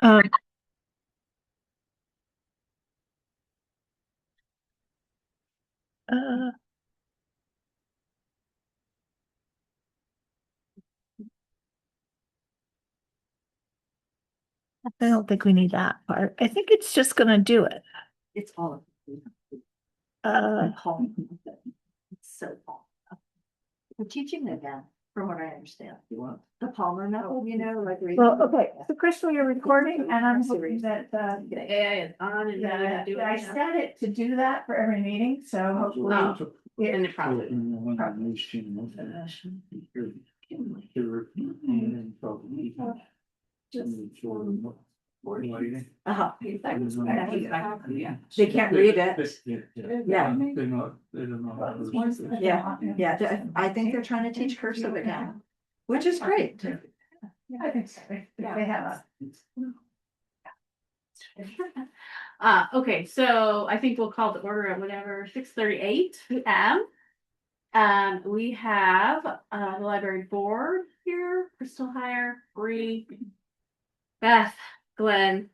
Um, uh, I don't think we need that part. I think it's just gonna do it. It's all of it. Uh, It's so Paul. We're teaching it again, from what I understand. You want the Palmer method, like. well, okay, so Crystal, you're recording and I'm hoping that, AI is on and I set it to do that for every meeting, so hopefully. And it probably. Uh-huh. Yeah. They can't read it. Yeah. Yeah, I think they're trying to teach cursive again, which is great. Yeah, I think so. They have Okay, so I think we'll call the order at whatever, 6:38 p.m. We have the library board here, Crystal Hire, Bree, Beth, Glenn.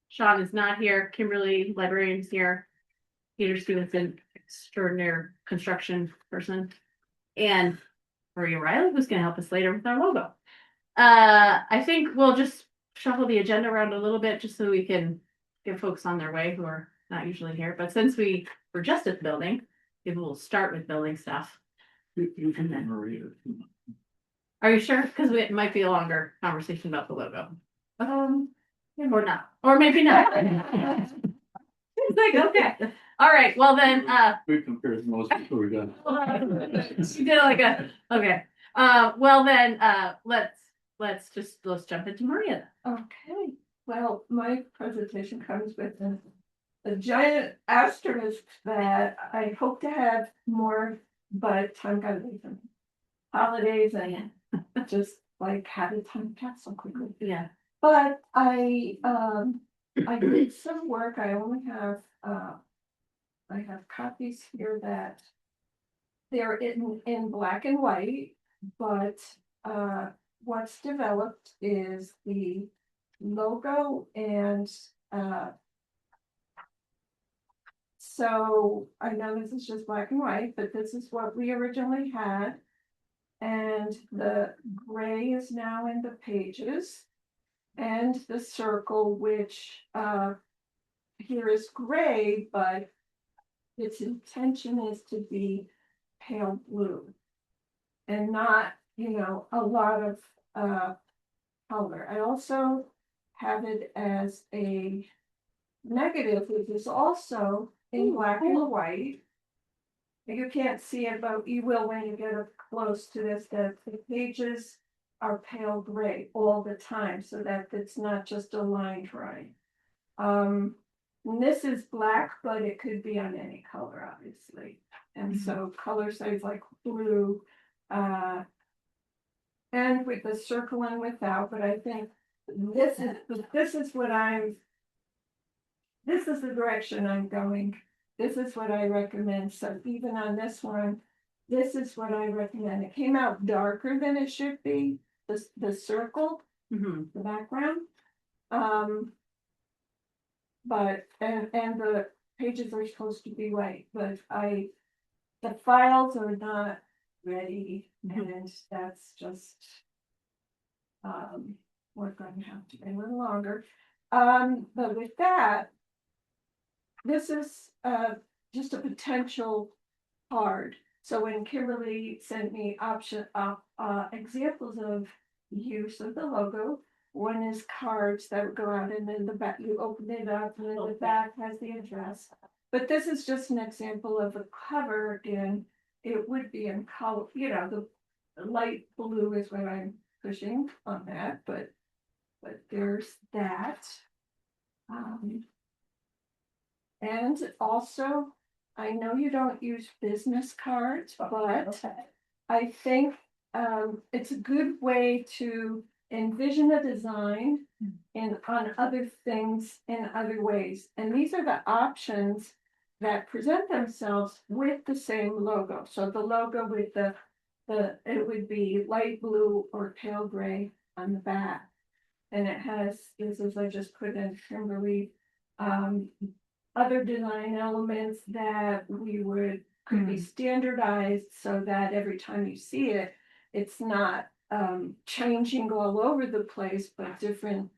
Sean is not here, Kimberly, librarian's here, Peter Stevenson, extraordinary construction person, and Maria Riley, who's gonna help us later with our logo. I think we'll just shuffle the agenda around a little bit just so we can get folks on their way who are not usually here. But since we were just at the building, maybe we'll start with building stuff. And then, are you sure? Because it might be a longer conversation about the logo. Or not. Or maybe not. It's like, okay. All right. Well then, We compared most before we got. you did like a okay. Well then, let's jump into Maria. Okay, well, my presentation comes with a giant asterisk that I hope to have more, but time got away from me. Holidays and just like had a time pass so quickly. Yeah. But I did some work. I only have I have copies here that they're in black and white, but what's developed is the logo and so I know this is just black and white, but this is what we originally had. And the gray is now in the pages. And the circle, which here is gray, but its intention is to be pale blue. And not, a lot of color. I also have it as a negative, which is also in black and white. You can't see it, but you will when you get up close to this, that the pages are pale gray all the time, so that it's not just a line drawing. And this is black, but it could be on any color, obviously. And so color size like blue, and with the circle and without, but I think this is the direction I'm going. This is what I recommend. So even on this one, this is what I recommend. It came out darker than it should be, the circle, the background. But and the pages are supposed to be white, but the files are not ready, and that's just we're going to have to wait a little longer. But with that, this is just a potential card. So when Kimberly sent me examples of use of the logo, one is cards that would go out, and then the back, you open it up, and then the back has the address. But this is just an example of a cover. Again, it would be in color, the light blue is what I'm pushing on that, but there's that. And also, I know you don't use business cards, but I think it's a good way to envision a design on other things in other ways. And these are the options that present themselves with the same logo. So the logo with it would be light blue or pale gray on the back. And it has, this is, I just put in Kimberly, other design elements that could be standardized so that every time you see it, it's not changing all over the place, but different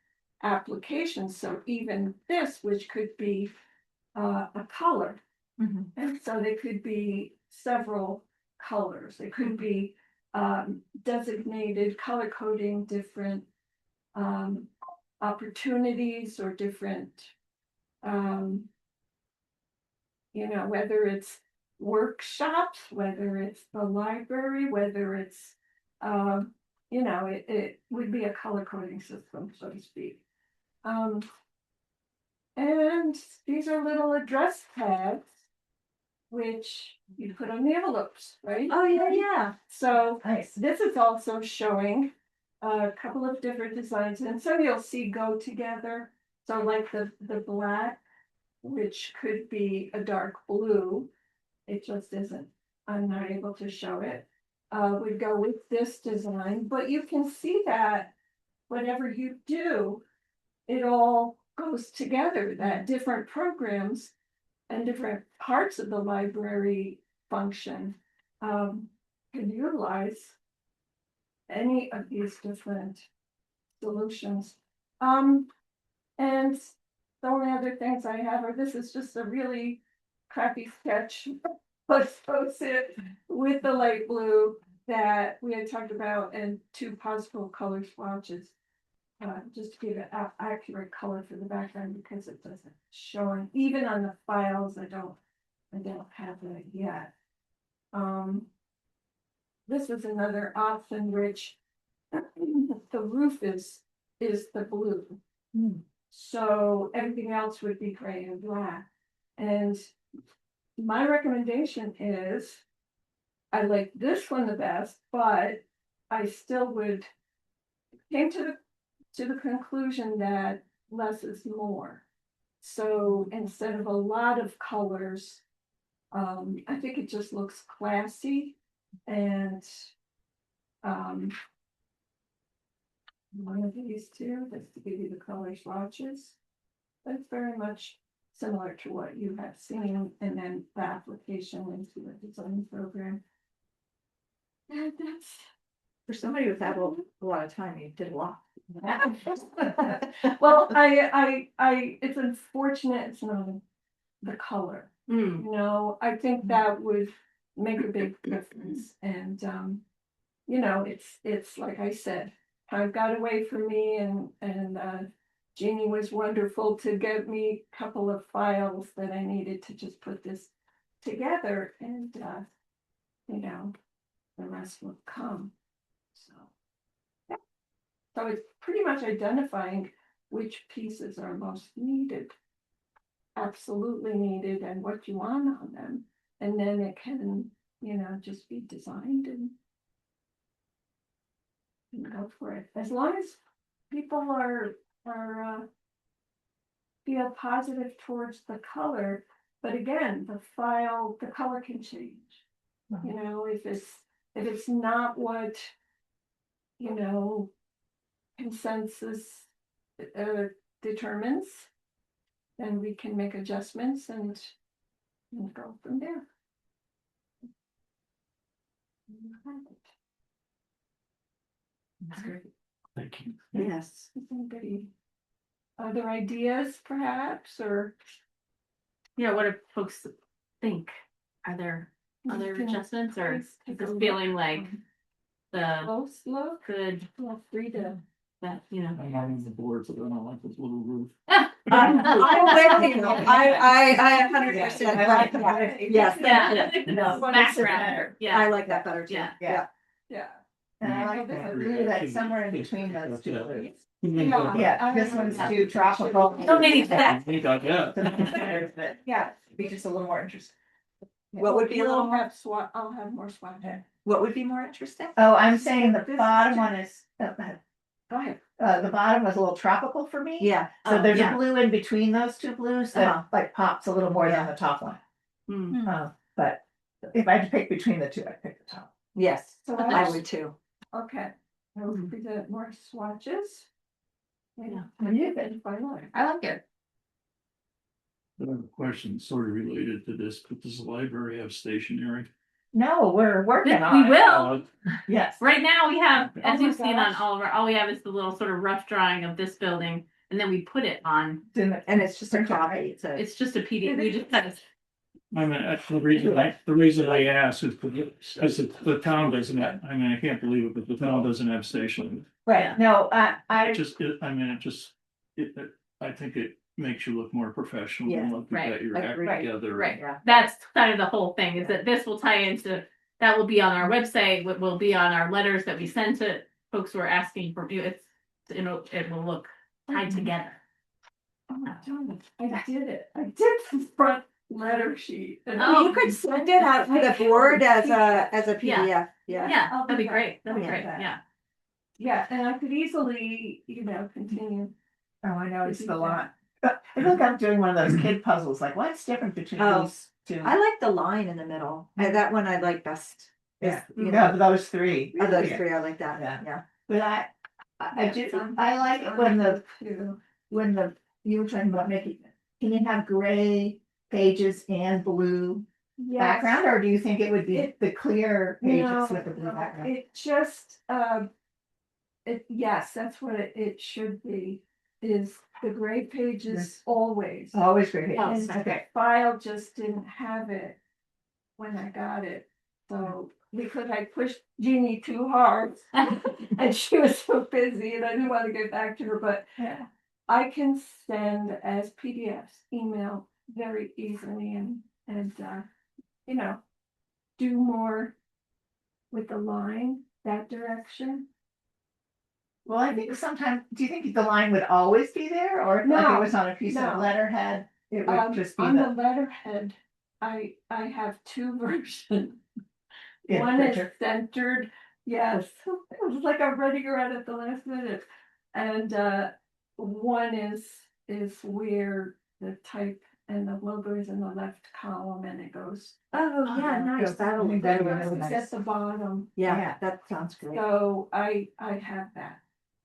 applications. So even this, which could be a color, and so they could be several colors. It could be designated color coding different opportunities or different, whether it's workshops, whether it's the library, whether it's, it would be a color coding system, so to speak. And these are little address tags, which you put on the envelopes, right? Oh, yeah. So Nice. this is also showing a couple of different designs, and some you'll see go together. So like the black, which could be a dark blue, it just isn't, I'm not able to show it, would go with this design, but you can see that whatever you do, it all goes together, that different programs and different parts of the library function can utilize any of these different solutions. And the only other things I have are, this is just a really crappy sketch, but posted with the light blue that we had talked about and 2 possible color swatches. Just to give it accurate color for the background because it doesn't show, even on the files, I don't have that yet. This is another option which the roof is the blue. So everything else would be gray and black. And my recommendation is, I like this one the best, but I still came to the conclusion that less is more. So instead of a lot of colors, I think it just looks classy and one of these two, just to give you the color swatches. That's very much similar to what you have seen, and then the application into the design program. And that's For somebody without a lot of time, you did a lot. well, I it's unfortunate it's not the color. I think that would make a big difference. And it's like I said, time got away from me, and Jeannie was wonderful to get me a couple of files that I needed to just put this together, and the rest will come. So it's pretty much identifying which pieces are most needed, absolutely needed, and what you want on them. And then it can, just be designed and go for it. As long as people are feel positive towards the color, but again, the color can change. If it's not what, consensus determines, then we can make adjustments and go from there. That's great. Thank you. Yes. Anybody, other ideas perhaps, or? Yeah, what do folks think? Are there other adjustments, or is this feeling like the Close look, good free to. that, I'm on the board, so I don't like this little roof. I'm with you. I 100% like that. Yes. Yeah. Background, yeah. I like that better too. Yeah. Yeah. And I like the blue that's somewhere in between those two blues. Yeah. Yeah, this one's too tropical. Don't need that. We got that. But yeah, it'd be just a little more interesting. What would be a little more, I'll have more swatch. what would be more interesting? Oh, I'm saying the bottom one is, Go ahead. the bottom was a little tropical for me. Yeah. So there's yeah. a blue in between those two blues that like pops a little more than the top one. But if I had to pick between the two, I'd pick the top. Yes, So I would too. Okay, I will present more swatches. Yeah. What do you think? It's fine line. I like it. I have a question sort of related to this, but does the library have stationery? No, we're working We on it. will. Yes. Right now, we have, as Oh my you've seen on gosh. all of our, all we have is the little sort of rough drawing of this building, and then we put it on. And it's just a copy, so. It's just a PDF. We just kind of, I mean, the reason I ask is because the town doesn't have, I mean, I can't believe it, but the town doesn't have stationery. Right, no, It just, I think it makes you look more professional and look right, at your act right, together. right. Yeah. That's kind of the whole thing, is that this will tie into, that will be on our website, what will be on our letters that we send to folks who are asking for, it will look tied together. Oh my God, I did it. I did the front letter sheet. And Oh. You could send it out to the board as a PDF, yeah. Yeah, I'll that'd be do that. great. That'd be I'll do great. that. Yeah. Yeah, and I could easily, continue. Oh, I know, it's to the do lot. I feel like I'm doing one of those kid puzzles, like what's different between Oh. these two? I like the line in the middle, that one I like best. Yeah, You yeah, know, those three. of those Yeah. three, I like that, Yeah. yeah. But I do, I like it when you were talking about making, can you have gray pages and blue background, or do you think it would be the clear pages with the blue background? It just, yes, that's what it should be, is the gray pages always. Always gray Oh, pages, And okay. the file just didn't have it when I got it, so because I pushed Jeannie too hard and she was so busy and I didn't want to get back to her, but Yeah. I can send as PDFs, email very easily and do more with the line, that direction. Well, I think sometimes, do you think the line would always be there, or if like it No, was on a piece of no. letterhead, it would just be On the the. letterhead, I have two versions. Yeah, One is picture. centered, yes, it was like I'm ready to run at the last minute. And one is where the type and the logo is in the left column and it goes. Oh, yeah, nice, that'll I think look that good. would really It's nice. at the bottom, Yeah, Yeah. that sounds great, so I have that.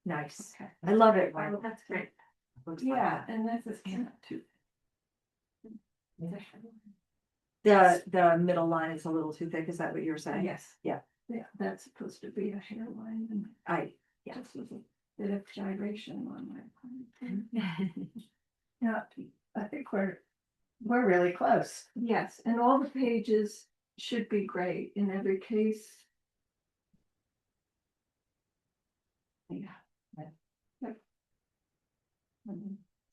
nice. Okay. I love it, when it That's great. looks like Yeah, that. and this is kind of too. The middle line is a little too thick, is that what you were saying? Yes. Yeah. Yeah, that's supposed to be a hairline and Yeah. just was a bit of gyration on my part. Yeah, I think we're really close. Yes, and all the pages should be gray in every case. Yeah.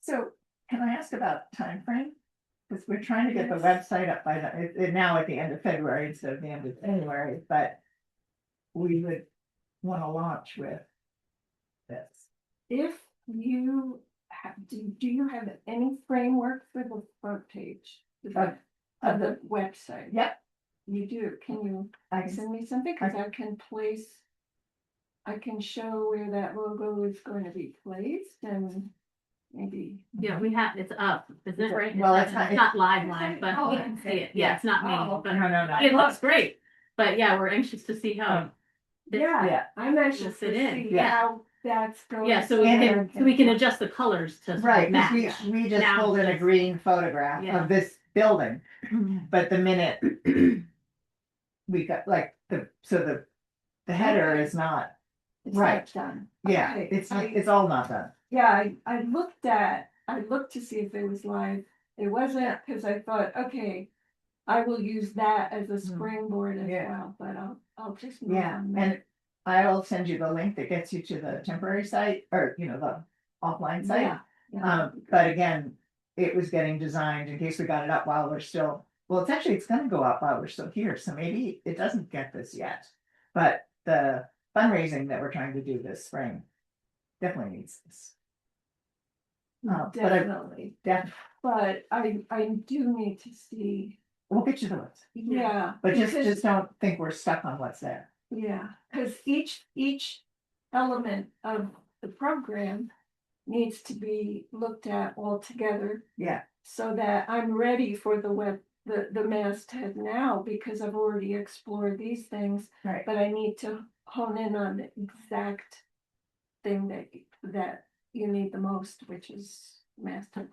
So can I ask about time frame? Because we're trying to get the Yes. website up by now at the end of February instead of the end of January, but we would want to launch with this. If you have, do you have any framework for the front page? Of the website? Yep. You do, can you I can, send me something, cause I can place. I can show where that logo is going to be placed and maybe. Yeah, we have, it's up, isn't it right? Well, It's it's not not- live, but Oh, you can see okay. it. Yeah, it's not me, Oh, but no. it looks great. But yeah, we're anxious to see how. this- Yeah, Yeah. I'm anxious to Fit in, see yeah. how that's going. Yeah, so we can adjust the colors to Right, match. because we just Now pulled in a it's- green photograph Yeah. of this building, but the minute we got like the header is not, It's right. not done. yeah, Okay, it's all not done. Yeah, I looked to see if it was live. It wasn't, because I thought, okay, I will use that as a springboard as Yeah. well, but I'll just. move Yeah, on and I'll send you the link that gets you to the temporary site, or the offline site. Yeah, yeah. But again, it was getting designed in case we got it up while we're still, well, it's gonna go up while we're still here, so maybe it doesn't get this yet. But the fundraising that we're trying to do this spring definitely needs this. But Definitely, but I do need to see, we'll get you the list, yeah. but because- just don't think we're stuck on what's there. Yeah, because each element of the program needs to be looked at all together. Yeah. So that I'm ready for the masthead now, because I've already explored these things, Right. but I need to hone in on the exact thing that you need the most, which is masthead.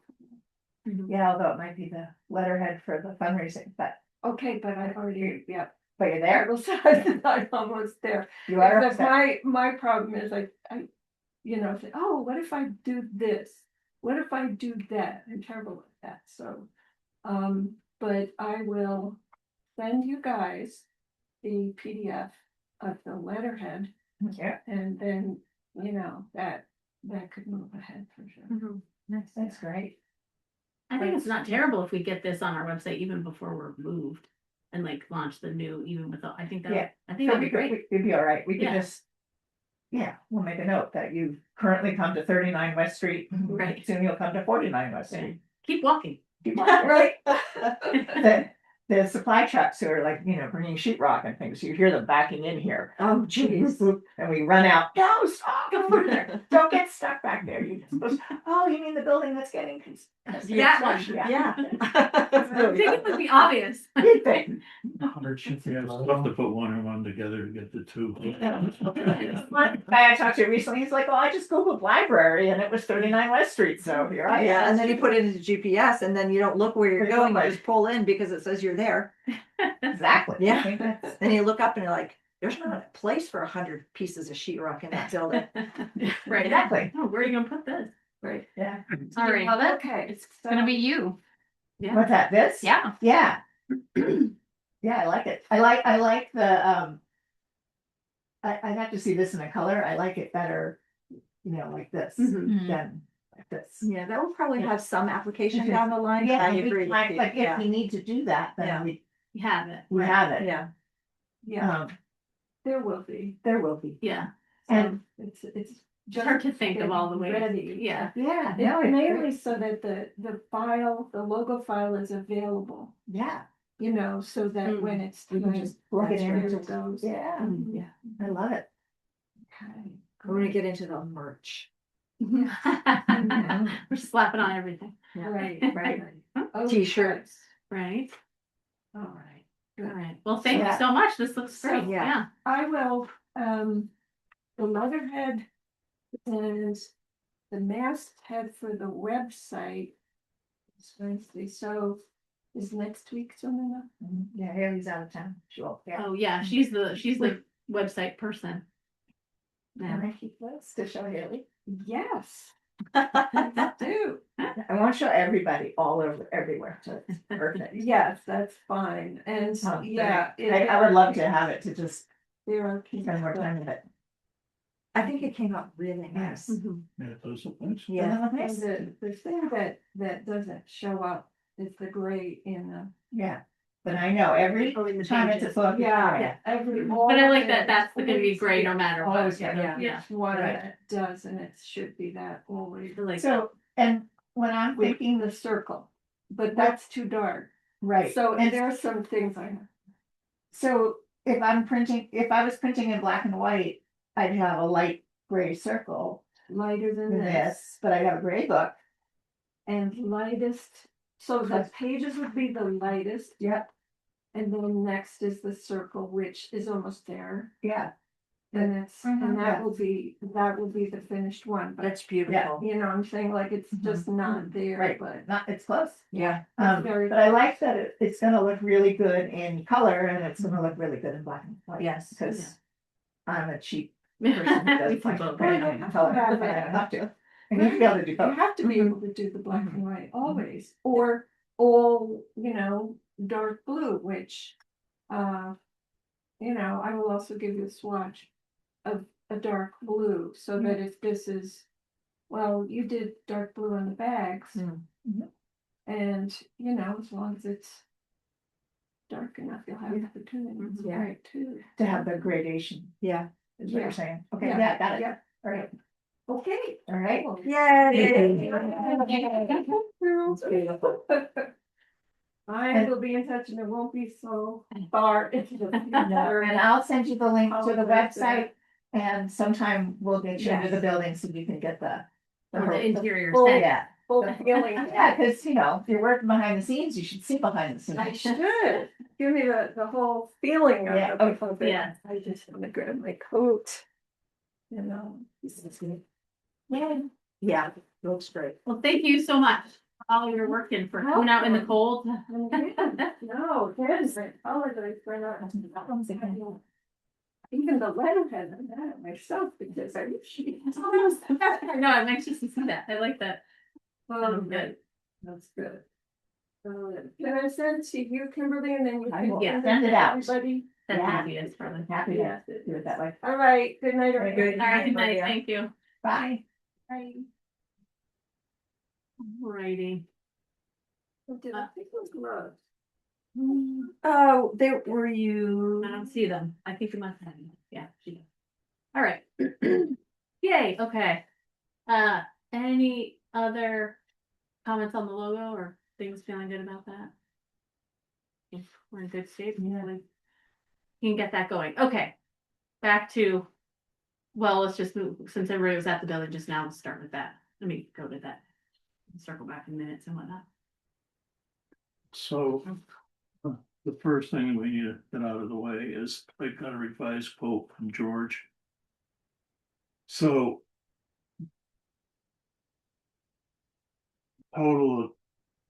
Yeah, although it might be the letterhead for the fundraising, but Okay, but I've already, yeah, you're I there. will say I'm almost there. You are But upset. my problem is I, say, oh, what if I do this? What if I do that? I'm terrible at that, so. But I will send you guys the PDF of the letterhead, Yeah, and then, that could move ahead for sure. that's great. I think it's not terrible if we get this on our website even before we're moved and like launch the new, even with, I think that, Yeah. I think that'd be great. It'd be all right. We could Yeah. just. Yeah, we'll make a note that you currently come to 39 West Street. Right. Soon you'll come to 49 West Yeah. Street. Keep walking. Keep on, right? The supply trucks who are like, bringing sheetrock and things, you hear them backing in here. Oh, geez. And we run out, no, stop, over there. Don't get stuck back there. You just, oh, you mean the building that's getting. That one, Yeah. I think it would be obvious. You'd think. Yeah, we'll have to put one and one together to get the two. One guy I talked to recently, he's like, oh, I just Googled library and it was 39 West Street, so here I am. Yeah, and then you put it into GPS and then you don't look where you're Where you going, go, you just pull in because it says you're there. Exactly. Yeah. I think that's- Then you look up and you're like, there's not a place for 100 pieces of sheetrock in that building. Right. Exactly. Oh, where are you gonna put this? Right. Yeah. All right. Love it. Okay, It's gonna be you. Yeah. What's that, this? Yeah. Yeah. Yeah, I like it. I like the, I'd have to see this in a color. I like it better, like this Mhm. than like this. Yeah, that will probably have some application Mhm. down the line. Yeah, I we agree. with like, you. if Yeah. we need to do that, Yeah. then we You have it. have it. Yeah. yeah, there will be. There will be. Yeah. And It's It's just hard to think of all the ways. ready. Yeah. yeah, It's no, mainly so that the logo file is available, yeah, so that Mm. when it's we can time, just plug it that's where in. it goes. Yeah, Mhm. yeah, I love it. Okay. We're gonna get into the merch. We're slapping on everything. Yeah. Right, Right. Oh, T-shirts. Right. All right. All right. Well, thank you Yeah. so much. This looks So, great. yeah. Yeah. I will, the letterhead and the masthead for the website. It's Wednesday, so is next week soon enough? Yeah, Haley's out of town. Sure. Yeah. Oh, yeah. She's the website person. Can I keep this to show Haley? Yes. I do. I want to show everybody all over, everywhere, so it's perfect. Yes, that's fine, and Oh, yeah. I would love to have it to just There are. spend more time with it. I think it came out really nice. Mhm. Yeah, those are nice. Yeah. And the thing that doesn't show up is the gray in the. Yeah, but I know every Oh, in the time it's a pages. book. Yeah, every. But I like that. That's gonna be great no matter what. Always Yeah. gonna- Yeah. Each one Right. that does, and it should be that always. I like that. So, and when I'm With thinking, the circle, but that's too dark. right, So and there are some things I. so if I was printing in black and white, I'd have a light gray circle Lighter than in this, this, but I'd have a gray book. and lightest, so the pages would be the lightest, Yep, and then next is the circle, which is almost there. yeah, And it's, and Mhm. that will be the finished one, but That's beautiful. you know, what I'm saying, like, it's just not there, right, but. not, it's close. Yeah. It's very- But I like that it's gonna look really good in color and it's gonna look really good in black and white. Yes. Cause I'm a cheap We person who does can black both. and white and color, but I don't have to. And you should be able to do You both. have to be Mm-hmm. able to do the black and white always, or all, dark blue, which, I will also give you a swatch of a dark blue, so that if this is, well, you did dark blue on the bags. Mm. Mhm. And, as long as it's dark enough, you'll have the opportunity, it's Yeah. great too. To have the gradation, Yeah. is what Yeah. you're saying. Okay, Yeah, yeah, got it. yeah. All right, Okay. all right. Yay. It's beautiful. I will be in touch and it won't be so far into the future. And I'll send you the link to the Oh, that's website and sometime we'll get you into the Yes. building so you can get the. Or the interior full- set. Yeah, Full feeling. yeah, cause if you're working behind the scenes, you should see behind the scenes. I should, give me the whole feeling of Yeah, of it. yeah. I just want to grab my coat. This is good. Yeah, Yeah, looks great. Well, thank you so much, all you're working for coming out in the cold. No, there's, I apologize for not. Even the letterhead, I'm mad at myself because I wish. No, I'm anxious to see that. I like that. Well, Good. that's good. Can I send to you, Kimberly, and then you I can will send send it out. everybody? That's Yeah. easiest probably. Happy Yeah. to do it that way. All right, good night, everybody. All right, good night, thank you. Bye. Bye. Alrighty. Did I think it was gloves? Oh, there were you. I don't see them. I think you must have them. Yeah, she does. All right. Yay, okay. Any other comments on the logo or things feeling good about that? If we're in good shape, Yeah. we can get that going. Okay. Back to, well, let's just move, since everybody was at the building just now, let's start with that. Let me go to that. Circle back in minutes and whatnot. So. The first thing we need to get out of the way is I got a revised quote from George. So. Total of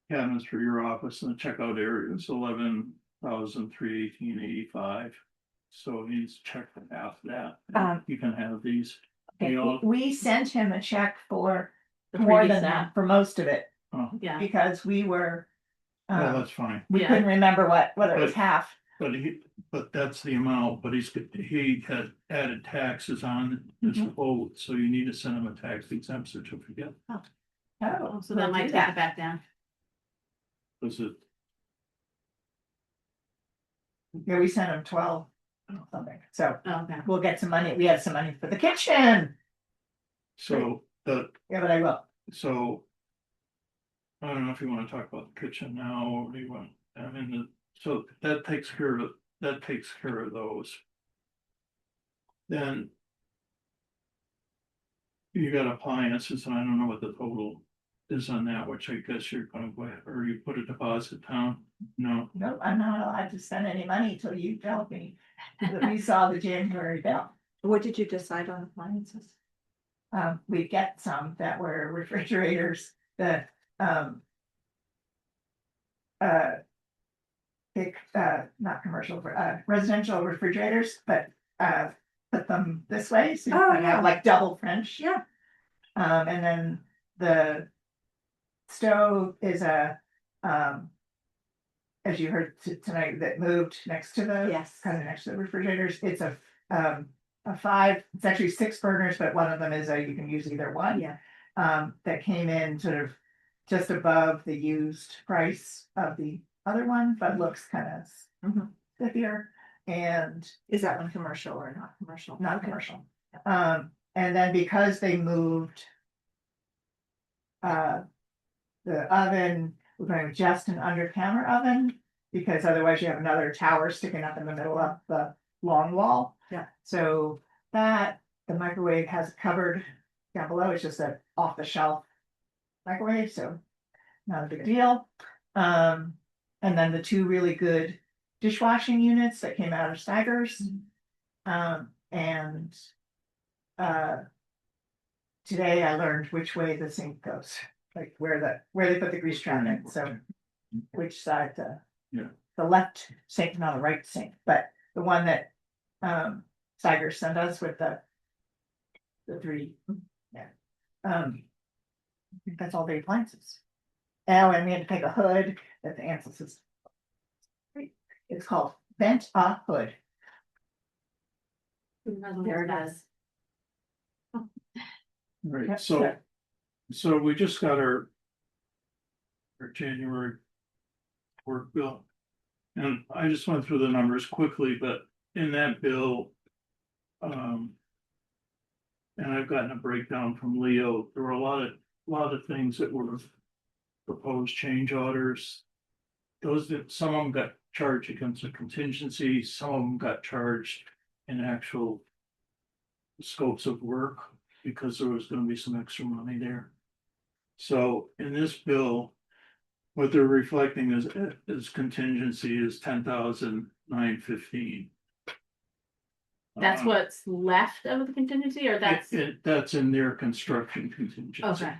cabinets for your office and the checkout area is 11,318.85. So he needs to check for half that. You can have these. Okay, You know, we sent him a check for The more previous than that, one. for most of it, Yeah, because we were. well, that's fine. We Yeah. couldn't remember whether it was But- half. But that's the amount, but he had added taxes on his quote, so you need to send him a tax exempt certificate. Oh, so that we'll might do take it back down. Was it, Yeah, we sent him 12 something, so Oh, okay. we'll get some money. We have some money for the kitchen. so, Yeah, but I will. so. I don't know if you wanna talk about the kitchen now, or do you want, I mean, so that takes care of those. Then. You got appliances, and I don't know what the total is on that, which I guess you're gonna go ahead, or you put a deposit down, no, No, I'm not allowed to spend any money till you tell me that we saw the January bill. What did you decide on appliances? We get some that were refrigerators that, big, not commercial, residential refrigerators, but, put them this way, so you Oh, kind of have yeah. like double French. Yeah. And then the stove is a, as you heard tonight, that moved next to the. Yes. Kind of next to the refrigerators, it's a 5, it's actually 6 burners, but one of them is you can use either one. Yeah. That came in sort of just above the used price of the other one, but looks kind of Mhm. stiffier and Is that one commercial or not commercial? not Okay. commercial. And then because they moved the oven, we're going with just an under counter oven, because otherwise you have another tower sticking up in the middle of the long wall. Yeah. So that, the microwave has a cupboard down below, it's just a off the shelf microwave, so not a big deal. And then the 2 really good dishwashing units that came out of Staggers. And today I learned which way the sink goes, like where they put the grease trap in, so which side Yeah. the left sink, not the right sink, but the one that Staggers sent us with the 3. Yeah. I think that's all the appliances. Oh, and we had to pick a hood that the Ansel is. It's called Vent a Hood. There it is. right, Yep, so. sure. So we just got our January work bill. And I just went through the numbers quickly, but in that bill. And I've gotten a breakdown from Leo, there were a lot of things that were proposed change orders. Those that, some of them got charged against a contingency, some of them got charged in actual scopes of work, because there was gonna be some extra money there. So in this bill, what they're reflecting is contingency is 10,915. That's what's left of the contingency, or that's, That's in their construction contingency. okay.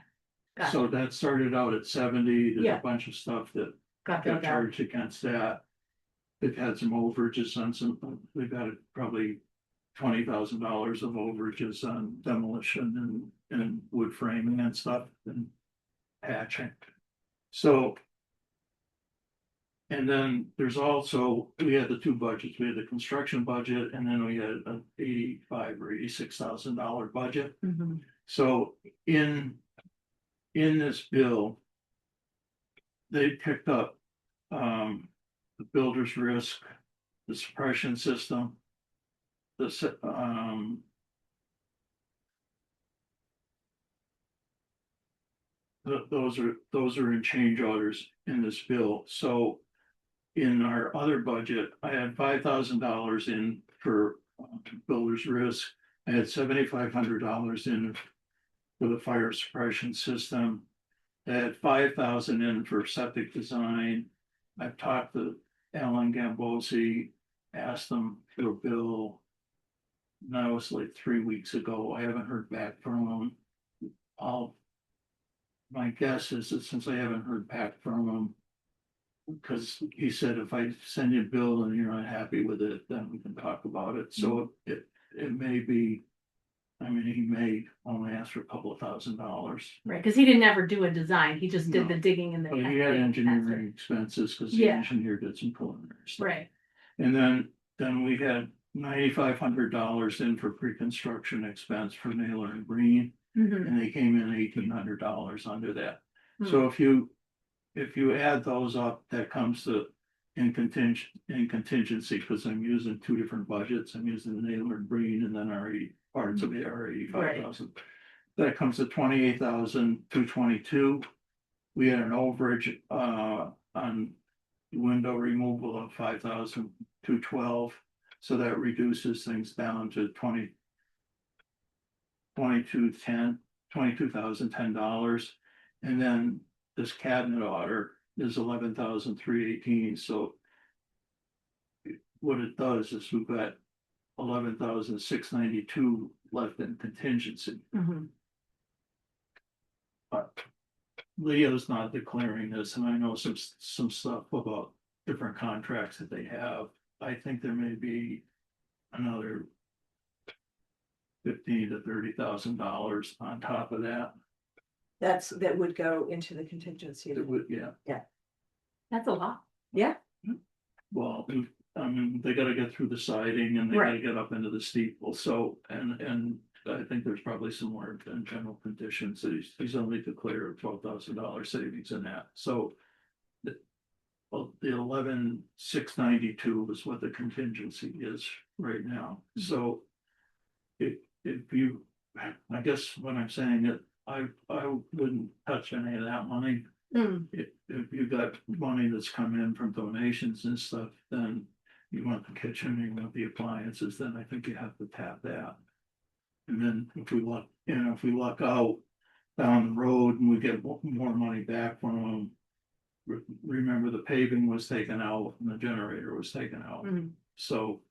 Got So that started out at 70, there's Yeah. a bunch of stuff that got got that. charged against that. They've had some overages on some, they've got probably $20,000 of overages on demolition and wood framing and stuff and patching. So. And then there's also, we had the two budgets, we had the construction budget and then we had an $85,000 or $86,000 budget. Mhm. So in this bill. They picked up the builder's risk, the suppression system. Those are in change orders in this bill, so. In our other budget, I had $5,000 in for builder's risk. I had $7,500 in for the fire suppression system. I had 5,000 in for septic design. I've talked to Alan Gambosi, asked them for a bill. And that was like 3 weeks ago. I haven't heard back from him. My guess is that since I haven't heard back from him, because he said if I send you a bill and you're not happy with it, then we can talk about it. So it may be, I mean, he may only ask for a couple of $1,000. Right, because he didn't ever do a design, he just did No. the digging and the. But he had testing. engineering expenses because the Yeah. engineer did some preliminary stuff. Right, And then we had $9,500 in for pre-construction expense for Naylor and Green, Mhm. and they came in $1,800 under that. Hmm. So if you add those up, that comes to in contingency, because I'm using two different budgets. I'm using the Naylor and Green and then already parts of the $85,000. That comes to 28,222. We had an overage on window removal of 5,212. So that reduces things down to $22,010. And then this cabinet order is 11,318. So what it does is we've got 11,692 left in contingency. Mhm. But Leo's not declaring this, and I know some stuff about different contracts that they have. I think there may be another $15,000 to $30,000 on top of that. That would go into the contingency. That would, yeah. That's a lot. Well, I mean, they gotta get through the siding and they gotta Right. get up into the steeple, so, and I think there's probably some more in general conditions, that he's only declared $12,000 savings in that, so. Well, the 11,692 is what the contingency is right now, so. If you, I guess what I'm saying is, I wouldn't touch any of that money. Mm. If you got money that's come in from donations and stuff, then you want the kitchen, you want the appliances, then I think you have to tap that. And then if we luck out down the road and we get more money back from them. Remember, the paving was taken out and the generator was taken out. Mhm. So,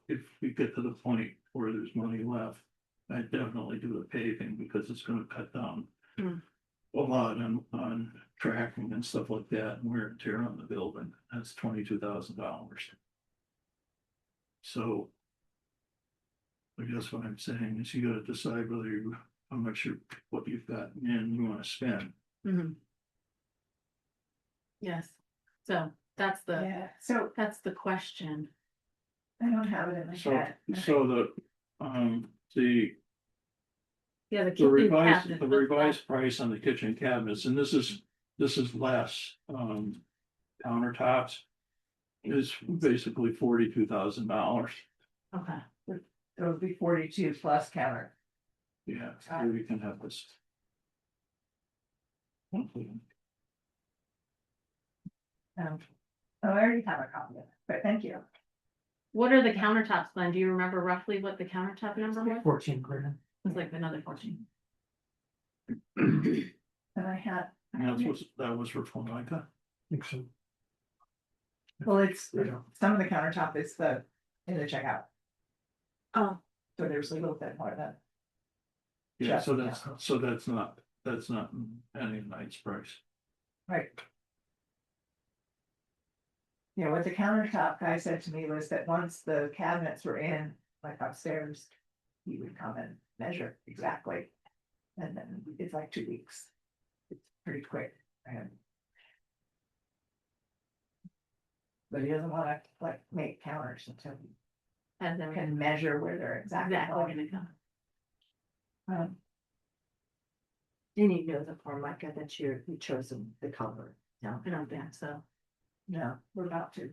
if we get to the point where there's money left, I'd definitely do the paving because it's gonna cut down. Mm. A lot on tracking and stuff like that, and wear and tear on the building, that's $22,000. So. I guess what I'm saying is you gotta decide whether how much what you've got in you wanna spend. Mhm. Yes, so that's Yeah, so that's the question. I don't have it in my So, head. so the Yeah, the The kitchen revised, cabinet the was revised price on the kitchen cabinets, and this is less, countertops. Is basically $42,000. Okay, It would be 42 plus counter. Yeah, so we can have this. Oh, I already have a copy of it, but thank you. what are the countertops then? Do you remember roughly what the countertop number was? 14 grand. It was like another 14. And I had. And that was for Formica. Think so. Well, it's I don't- some of the countertop is in the checkout. Oh, So there's a little bit more than. Yeah, so Yeah. that's not any night's price. Right. Yeah, what the countertop guy said to me was that once the cabinets were in, like upstairs, he would come and measure exactly. And then it's like 2 weeks. It's pretty quick. And but he doesn't wanna like make counters until he As they're can measure where they're exactly exactly going. gonna come. you need to know the Formica that you chose the color. No, I don't think so. No, we're about to.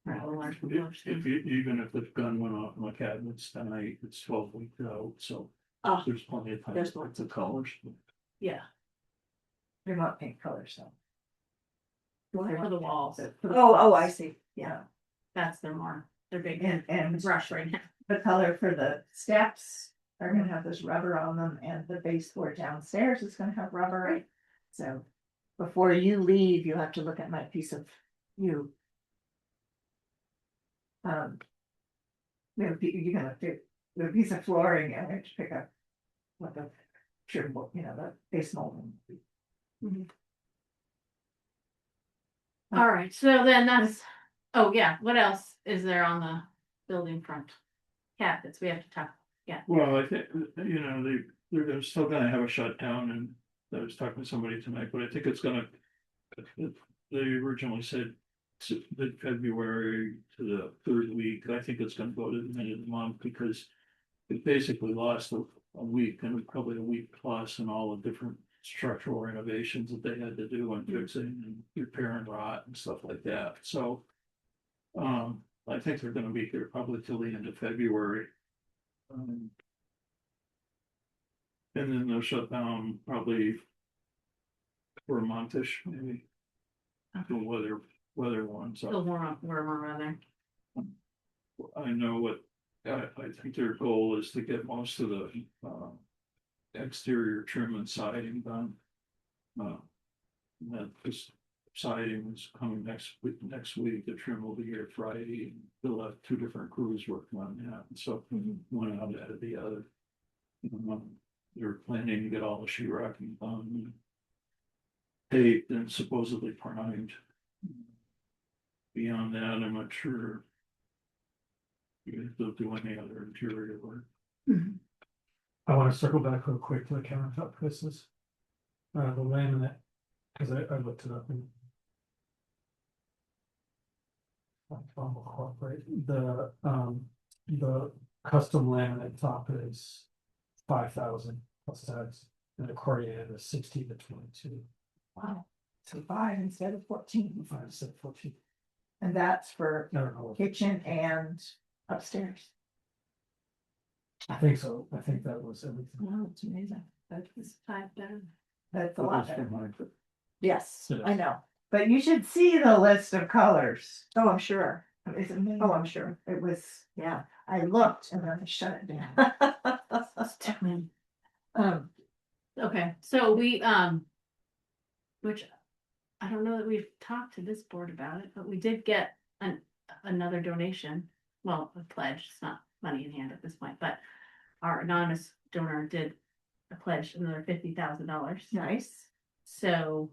Right, we'll learn from If those too. even if the gun went off in my cabinets tonight, it's 12 weeks out, so. Oh, There's plenty of time there's to pick the colors. Yeah, They want pink colors, so. for the walls, oh, I see, yeah. that's their more, their big And rush right now. the color for the steps are gonna have this rubber on them, and the baseboard downstairs is gonna have rubber. So before you leave, you have to look at my piece of you. You're gonna pick the piece of flooring and then pick up what the trim, the base molding. All right, so then that's, oh yeah, what else is there on the building front? Cabinets, we have to talk, Well, I think, they're still gonna have a shutdown, and I was talking to somebody tonight, but I think it's gonna. They originally said mid-February to the third week. I think it's gonna go to the end of the month, because it basically lost a week, and probably a week plus, in all the different structural renovations that they had to do and fixing and repairing rot and stuff like that, so. I think they're gonna be here probably till the end of February. And then they'll shut down probably for a monthish, maybe. The weather ones. still warmer weather. I know I think their goal is to get most of the, exterior trim and siding done. That this siding is coming next week, the trim will be here Friday, and they'll have 2 different crews working on that, and so one out ahead of the other. They're planning to get all the sheetrocking done, taped and supposedly primed. Beyond that, I'm not sure if they'll do any other interior work. I want to circle back real quick to the countertop pieces. The laminate, because I looked it up and. I'll incorporate the custom laminate top is 5,000 plus tax, and the accordion is 16 to 22. Wow, so 5 instead of 14, 5 instead of 14. and that's for I don't know. kitchen and upstairs. I think so. I think that was everything. Wow, it's amazing. It's 5 better. That's a lot better. Yes, Yes. I know. But you should see the list of colors. Oh, I'm sure. It's amazing. Oh, I'm sure. It was, Yeah. I looked and then I shut it down. Okay, so we, which I don't know that we've talked to this board about it, but we did get another donation. Well, a pledge, it's not money in hand at this point, but our anonymous donor did a pledge another $50,000. Nice. So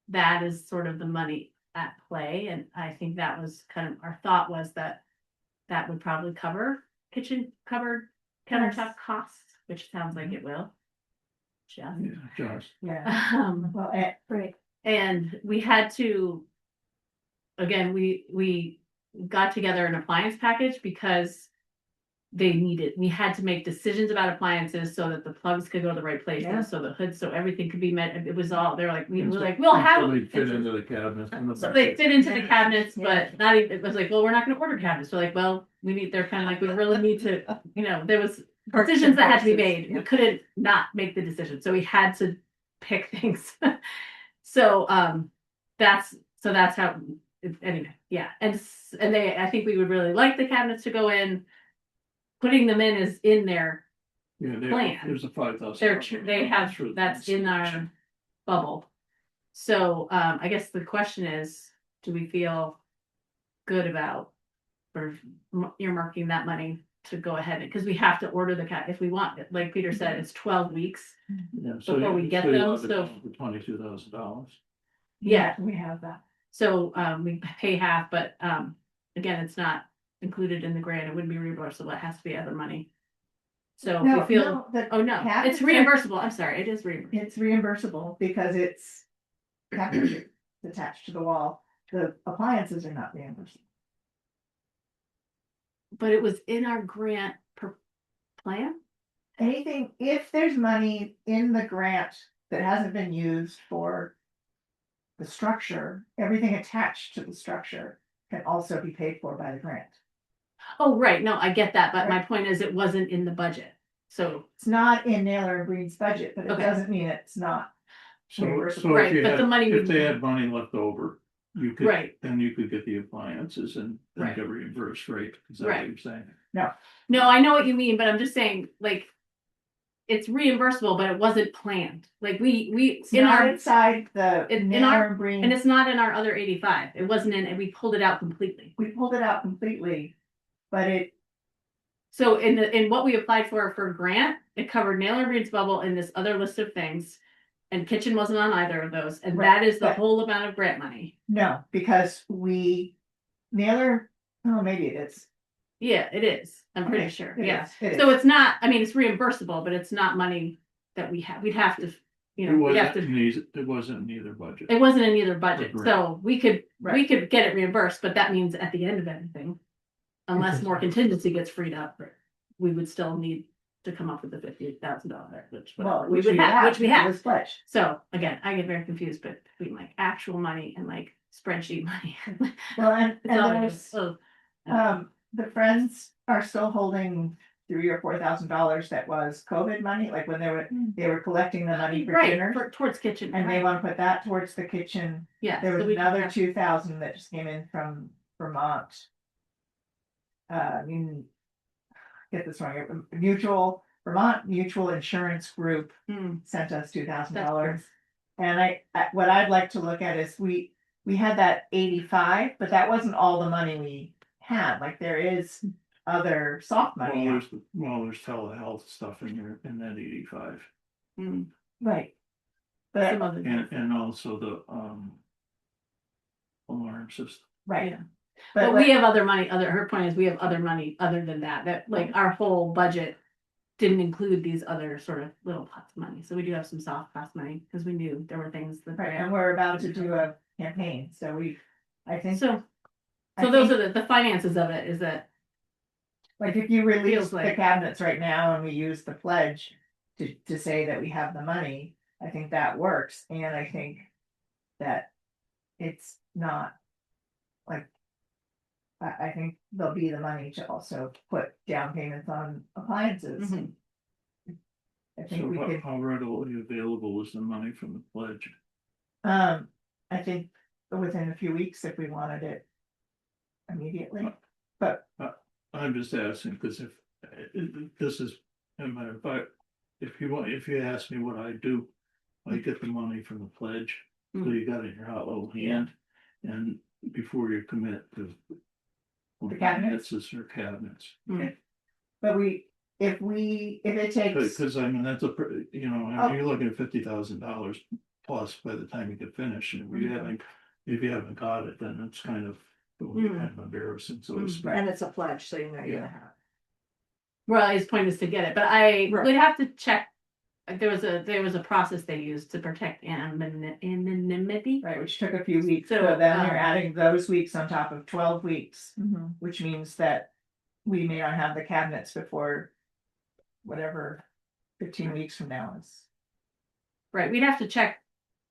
that is sort of the money at play, and I think that was kind of, our thought was that that would probably cover countertop Yes. costs, which sounds like it will. Jeff. Yeah, Josh. Yeah. Well, Great. And we had to, again, we got together an appliance package because we had to make decisions about appliances so that the plugs could go to the right places, Yeah. so the hoods, so everything could be met. It was all, they were like, we'll have. So they fit into the cabinet. So they fit into the Yeah. cabinets, Yeah. but not even, it was like, well, we're not gonna order cabinets. We're like, well, they're kind of like, we really need to, there was decisions that had to be made. We couldn't not make the decision, so we had to pick things. So, that's how, anyway, yeah, and I think we would really like the cabinets to go in. Putting them in is in there. Yeah, plan. there's a 5,000. They have, that's in our bubble. So, I guess the question is, do we feel good about earmarking that money to go ahead, because we have to order the cat if we want it. Like Peter said, it's 12 weeks. Yeah, Before we get you them, ought to so- come for $22,000. Yeah. We have that. So we pay half, but again, it's not included in the grant. It wouldn't be reimbursable. It has to be other money. So we No, feel, no, the oh no, cabinets it's are- reimbursable. I'm sorry, it is reimbursable. It's reimbursable because it's cabinets are attached to the wall. The appliances are not reimbursable. But it was in our grant plan? Anything, if there's money in the grant that hasn't been used for the structure, everything attached to the structure can also be paid for by the grant. Oh, right, no, I get that, but my Right. point is it wasn't in the budget. So, It's not in Naylor and Breed's budget, but it Okay. doesn't mean it's not. So Reimbursable. Right, if you but the money had, we- if they had money left over, you could, right, then you could get the appliances and Right. get reimbursed, right? Is that what Right. you're saying? no, I know what you mean, but I'm just saying, like, it's reimbursable, but it wasn't planned. Like we It's in not our, inside the in Naylor our- and Breed. and it's not in our other 85. It wasn't in, and we pulled it out completely. We pulled it out completely, but it, So in what we applied for grant, it covered Naylor Breed's bubble and this other list of things. And kitchen wasn't on either of those, and Right, that is the but- whole amount of grant money. no, because Naylor, oh, maybe it is. Yeah, it is. I'm pretty Okay, sure. it Yeah. is, it So is. it's not, I mean, it's reimbursable, but it's not money that we'd have to, you know, we'd have to. It wasn't in either budget. It wasn't in either budget, Agreed. so we Right. could get it reimbursed, but that means at the end of everything. Unless more contingency gets freed up, we would still need to come up with the $58,000, which Well, whatever, we would have, which we it have. was pledged. So again, I get very confused, but between like actual money and like spreadsheet money. Well, and It's all there's, just, oh, the Friends are still holding $3,000 or $4,000 that was COVID money, like when they were collecting the money for right, dinners. towards kitchen. And they right. want to put that towards the kitchen. Yeah. There so was we can another have- 2,000 that just came in from Vermont. I mean, get this wrong, Vermont Mutual Insurance Group Hmm, sent us that's $2,000. And what I'd like to look at is we had that 85, but that wasn't all the money we had, like there is other soft money. out. There's telehealth stuff in there, in that 85, hmm, Right. some But, other things. and also the, alarm system. right. Yeah. But But we have other money, her point is we have other money other than that like our whole budget didn't include these other sort of little pots of money. So we do have some soft cost money because we knew there were things that. right, and we're about to do a campaign, so I think. So I those think, are the finances of it is that, like, if you release feels the like- cabinets right now and we use the pledge to say that we have the money, I think that works, and I think that it's not like. I think there'll be the money to also put down payments on appliances. Mhm. I think So we could, how readily available is the money from the pledge? I think within a few weeks if we wanted it immediately, but I'm just asking, because if, this is, no matter if you ask me what I do, I get the money from the pledge, so Mm. you got it in your hot little hand, and before you commit to. The cabinets? Or cabinets, but if it takes, because I mean, that's Oh. you're looking at $50,000 plus by the time you get finished, and Mhm. if you haven't got it, then it's kind of embarrassing, so to Mm. speak. And it's a pledge, so you know you're Yeah. gonna have. well, his point is to get it, but I Right. would have to check. There was a process they used to protect anonymity. right, which took a few weeks, So, so then you're um, adding those weeks on top of 12 weeks, Mm-hmm. which means that we may not have the cabinets before whatever 15 weeks from now is. Right, we'd have to check,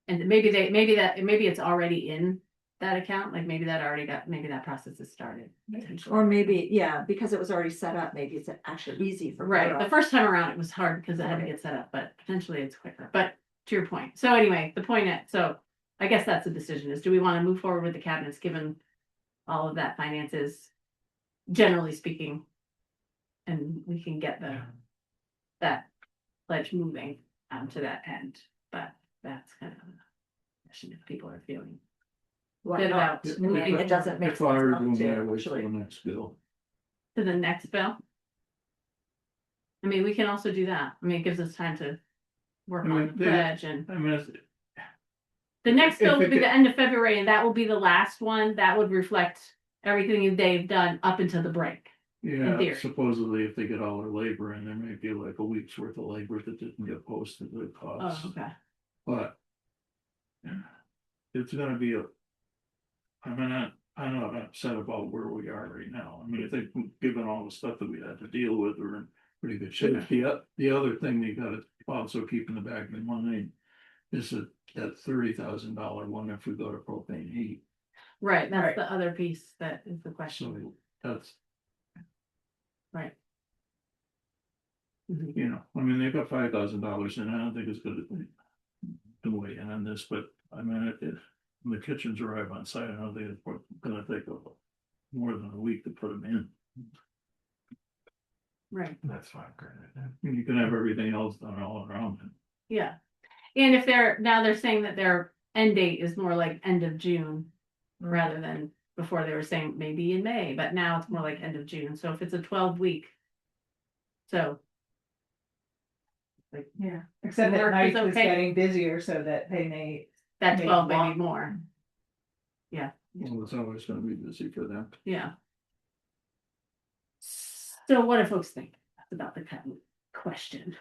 and maybe it's already in that account, like maybe that process has started. potentially. Or maybe, yeah, because it was already set up, maybe it's actually easy for. Right, her. the first time around it was hard because it had to get set up, but potentially it's quicker, but to your point. So anyway, so I guess that's the decision is, do we want to move forward with the cabinets, given all of that finances, generally speaking? And we can get that pledge moving to that end, but that's kind of a question if people are feeling Why good not? about Moving, it doesn't make If I were sense doing not that, I to, would actually. the next bill. to the next bill. I mean, we can also do that. I mean, it gives us time to work I mean, on the they- pledge and I mean, the next if bill will it be get- the end of February and that will be the last one. That would reflect everything they've done up until the break. yeah, theory. supposedly if they get all their labor in, there may be like a week's worth of labor that didn't get posted that it costs. Oh, okay. But it's gonna be I'm not upset about where we are right now. I mean, I think given all the stuff that we had to deal with, we're in pretty good shape. The other thing you gotta also keep in the back of your mind is that $30,000 one if we go to propane heat. Right, that's Right. the other piece that is the question. So that's, Right. you know, I mean, they've got $5,000 and I don't think it's gonna weigh in on this, but I mean, if when the kitchens arrive on site, I don't think it's gonna take more than a week to put them in. Right, That's fine, granted. And you can have everything else done all around it. yeah. And if they're saying that their end date is more like end of June. Rather than before they were saying maybe in May, but now it's more like end of June, so if it's a 12-week. So. Like, Yeah, except Work that is night is okay. getting busier so that they may, that Maybe 12, maybe want- more, Well, it's always gonna be busy for them. yeah. So what do folks think about the cabinet question?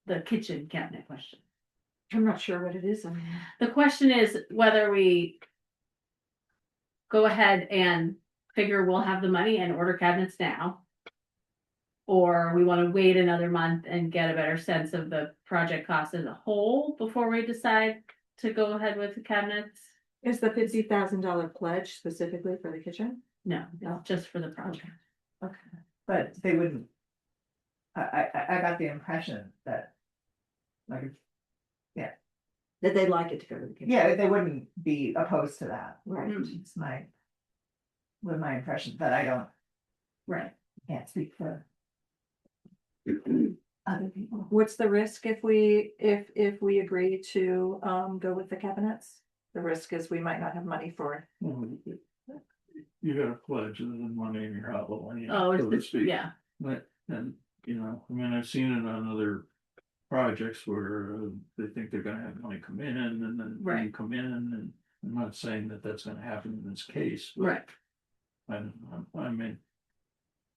The kitchen cabinet question. I'm not sure what it is. I mean, The question is whether we go ahead and figure we'll have the money and order cabinets now. Or we want to wait another month and get a better sense of the project cost as a whole before we decide to go ahead with the cabinets. is the $50,000 pledge specifically for the kitchen? No, it's just for the project. but they wouldn't. I got the impression that. Like, That they'd like it to go to the kitchen? yeah, they wouldn't be opposed to that. Right. It's my impression, but I don't, Right. can't speak for. Other people. What's the risk if we agree to go with the cabinets? The risk is we might not have money for. You got a pledge and then money in your outlet. Oh, so to it's, speak. yeah, But, and, you know, I mean, I've seen it on other projects where they think they're gonna have money come in and then money Right. come in, and I'm not saying that that's gonna happen in this case. but right. I mean,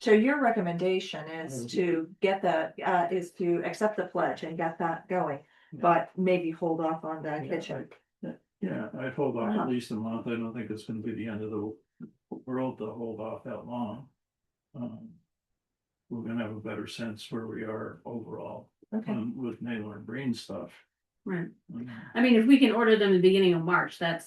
So your recommendation is to get is to accept the pledge and get that going, but maybe hold off on the kitchen. yeah, I'd hold off Uh-huh. at least a month. I don't think it's gonna be the end of the world to hold off that long. We're gonna have a better sense where we are overall, Okay. with Naylor and Breen stuff. Right. Um, I mean, if we can order them the beginning of March, that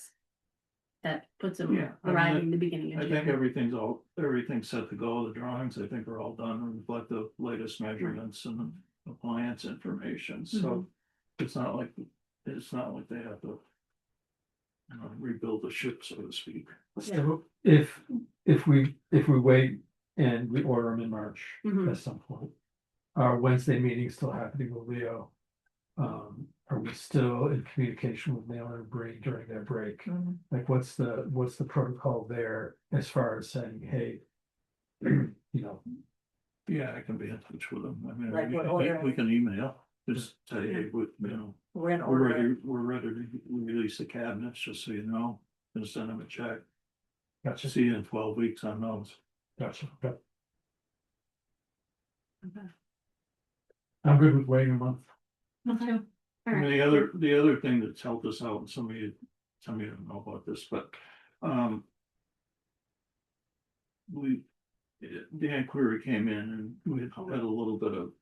puts them Yeah, I mean, arriving the beginning of I think June. everything's set to go. The drawings, I think, are all done and reflect the latest measurements and appliance information, so. It's not like they have to. Rebuild the ship, so to speak. So if we wait and we order them in March Mhm. at some point. Our Wednesday meeting still happening with Leo. Are we still in communication with Naylor and Bree during their break? Mhm. Like, what's the protocol there as far as saying, hey, you know, Yeah, I can be in touch with them. I mean, Like what we order? can email, just say, hey, We're in we're order. ready to release the cabinets, just so you know, and send them a check. gotcha, See you in 12 weeks on those. gotcha, okay. Okay. I'm good with waiting a month. Okay. All I mean, right. the other thing that's helped us out, and some of you don't know about this, but, Dan Query came in and we had a little bit of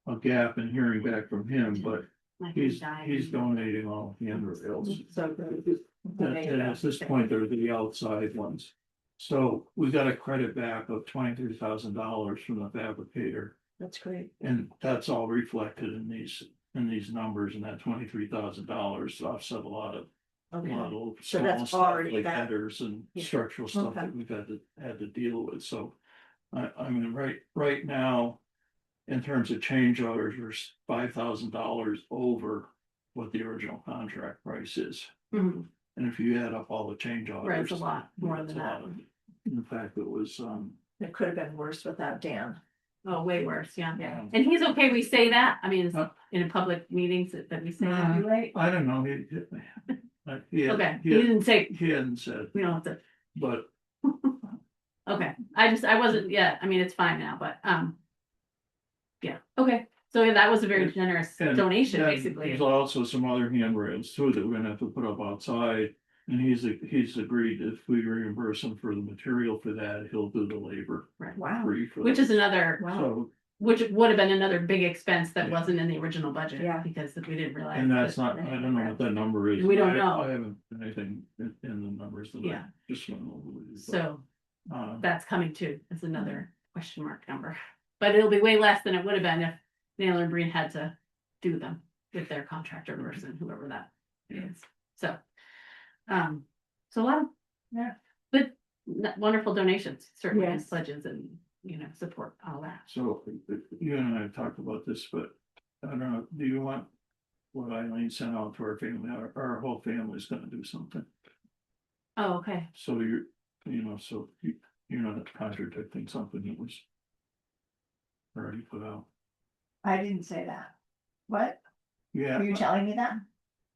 a gap in hearing back from him, but My he's died. donating all the handrails. So good. And at this point, they're the outside ones. So we got a credit back of $23,000 from the fabricator. That's great. And that's all reflected in these numbers, and that $23,000 offset a lot of Okay. small So that's stuff already like that. headers and Yeah. structural stuff Okay. that we've had to deal with, so. I mean, right now, in terms of change orders, we're $5,000 over what the original contract price is. Mhm. And if you add up all the change orders. Right, it's a lot more it's than a lot that. of- In fact, it was, It could have been worse without Dan. Oh, way worse, yeah. Yeah. And he's okay, we say that, I mean, Huh? in a public meetings that we say that, You right? I don't know, okay, he didn't say, he hadn't said, we don't have to, but okay, I wasn't, yeah, I mean, it's fine now, but, yeah, okay, so that was a very generous and donation, then basically. there's also some other handrails too that we're gonna have to put up outside. And he's agreed if we reimburse him for the material for that, he'll do the labor Right. Wow. free for. Which is those. another, Wow. So, which would have been another big expense that Yeah. wasn't in the original budget. Yeah. Because we didn't realize. and that's that not, they I had don't know that. what that number is. We don't know. I haven't put anything in the numbers that I Yeah. just went over with you. So but, that's coming too, it's another question mark number, but it'll be way less than it would have been if Naylor and Breen had to do them with their contractor person, whoever that is, so. So a lot of, Yeah. good, wonderful donations, certainly, and Yes. pledges and, support, all that. So you and I have talked about this, but I don't know, do you want what Eileen sent out to our family? Our whole family's gonna do something. Oh, okay, So so you're not contradicting something that was already put out. I didn't say that. What? Yeah. Are you telling me that?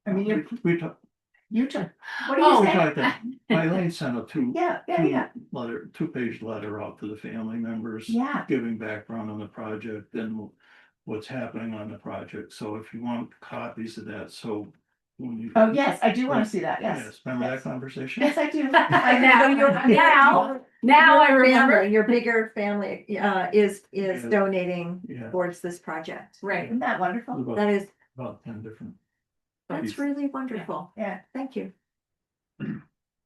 I mean, We talked, you took, what do Oh, you we say? talked that Eileen sent a Yeah, yeah. 2-page letter out to the family members. Yeah. Giving background on the project and what's happening on the project. So if you want copies of that, so. When you. Oh, yes, I do want to see that, yes. Remember that Yes. conversation? Yes, I do. Now I Your remember, family, your bigger family, is Yeah. donating Yeah, towards this project. right, Isn't that wonderful? about, That is, about 10 different. that's really wonderful. Yeah. Thank you.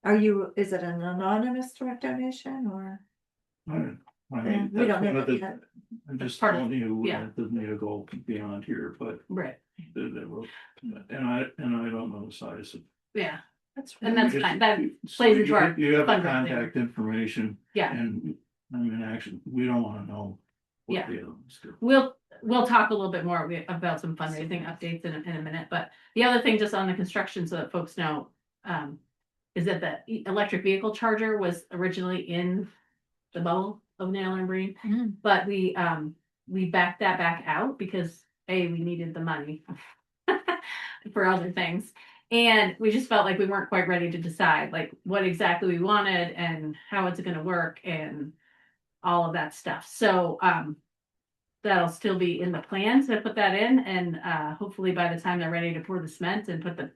Is it an anonymous direct donation or? I don't Yeah, we don't know that's one of that the- yet. I'm just Part of- telling you, yeah. it doesn't need to go beyond here, but right, they will, and I don't know the size of. yeah, That's and really, that's fine, that So plays into our You have the fundraising. contact information. Yeah. And, I mean, actually, we don't wanna know. what Yeah. the other ones do. We'll talk a little bit more about some fundraising updates in a minute, but the other thing just on the construction so that folks know. Is that the electric vehicle charger was originally in the bubble of Naylor and Breen. Mm. But we backed that back out because we needed the money. For other things. And we just felt like we weren't quite ready to decide like what exactly we wanted and how it's gonna work and all of that stuff. So that'll still be in the plans to put that in and hopefully by the time they're ready to pour the cement and put the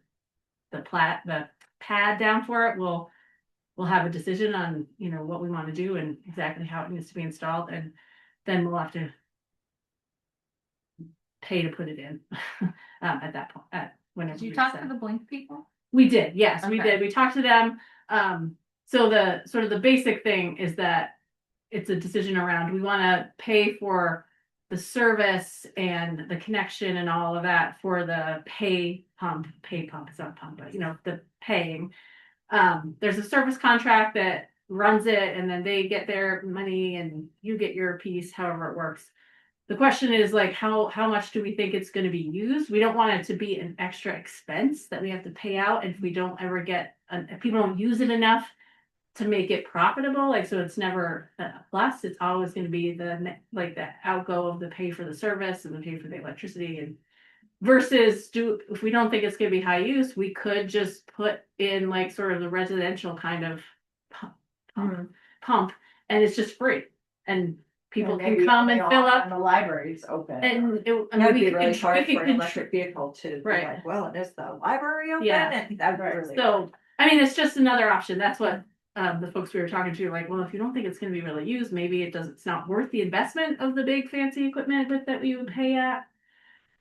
pad down for it, we'll have a decision on, what we want to do and exactly how it needs to be installed, and then we'll have to pay to put it in at that point, whenever. Did you we talk to decide. the Blink people? We did, yes, we Okay. did. We talked to them. So the sort of the basic thing is that it's a decision around, we want to pay for the service and the connection and all of that for the pay pump, it's not pump, but the paying. There's a service contract that runs it and then they get their money and you get your piece, however it works. The question is like, how much do we think it's going to be used? We don't want it to be an extra expense that we have to pay out if we don't ever if people don't use it enough to make it profitable, like, so it's never a plus, it's always going to be the outgo of the pay for the service and the pay for the electricity, and versus if we don't think it's going to be high use, we could just put in like sort of the residential kind of pump and it's just free and people can come and fill up. And the library's open. And that would be really hard for an electric vehicle to be Right. like, well, is the library open? Yeah. And that would be really. So, I mean, it's just another option. That's what the folks we were talking to, like, well, if you don't think it's going to be really used, maybe it's not worth the investment of the big fancy equipment that we would pay at.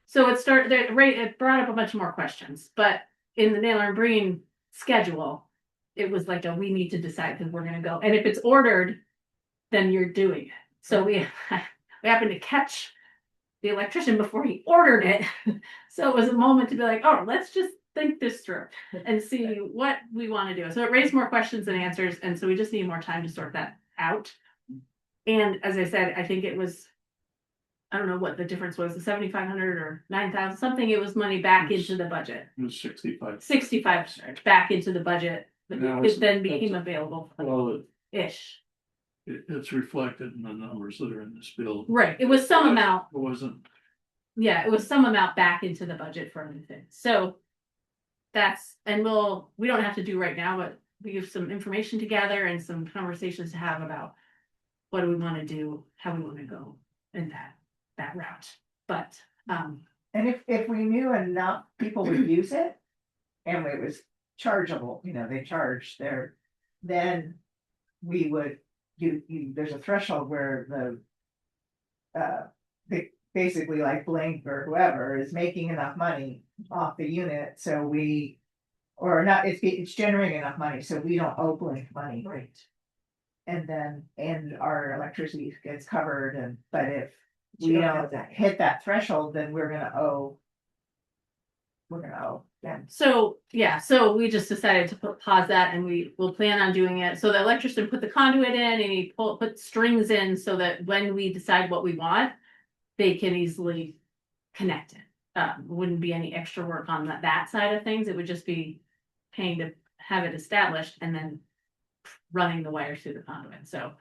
So it brought up a bunch more questions, but in the Naylor and Breen schedule, it was like, we need to decide because we're going to go. And if it's ordered, then you're doing it. So we happened to catch the electrician before he ordered it. So it was a moment to be like, oh, let's just think this through and see what we want to do. So it raised more questions than answers. And so we just need more time to sort that out. And as I said, I think it was, I don't know what the difference was, the 7,500 or 9,000, something. It was money back into the budget. It was 65. 6,500 back into the budget. Now It then became available Well, ish. it's reflected in the numbers that are in this bill. Right, it was some amount, It wasn't, yeah, it was some amount back into the budget for anything, so. That's, and we don't have to do right now, but we have some information to gather and some conversations to have about. What do we wanna do, how we wanna go in that route, but, And if we knew enough people would use it. And it was chargeable, they charge their, then we would, there's a threshold where basically like Blink or whoever is making enough money off the unit, so we. Or not, it's generating enough money, so we don't owe Blink money. Right. And our electricity gets covered, but if You we don't don't have that. hit that threshold, then we're gonna owe. We're gonna owe them. so, yeah, so we just decided to pause that and we will plan on doing it, so the electrician put the conduit in and he put strings in so that when we decide what we want. They can easily connect it, wouldn't be any extra work on that side of things, it would just be paying to have it established and then. Running the wires through the conduit, so.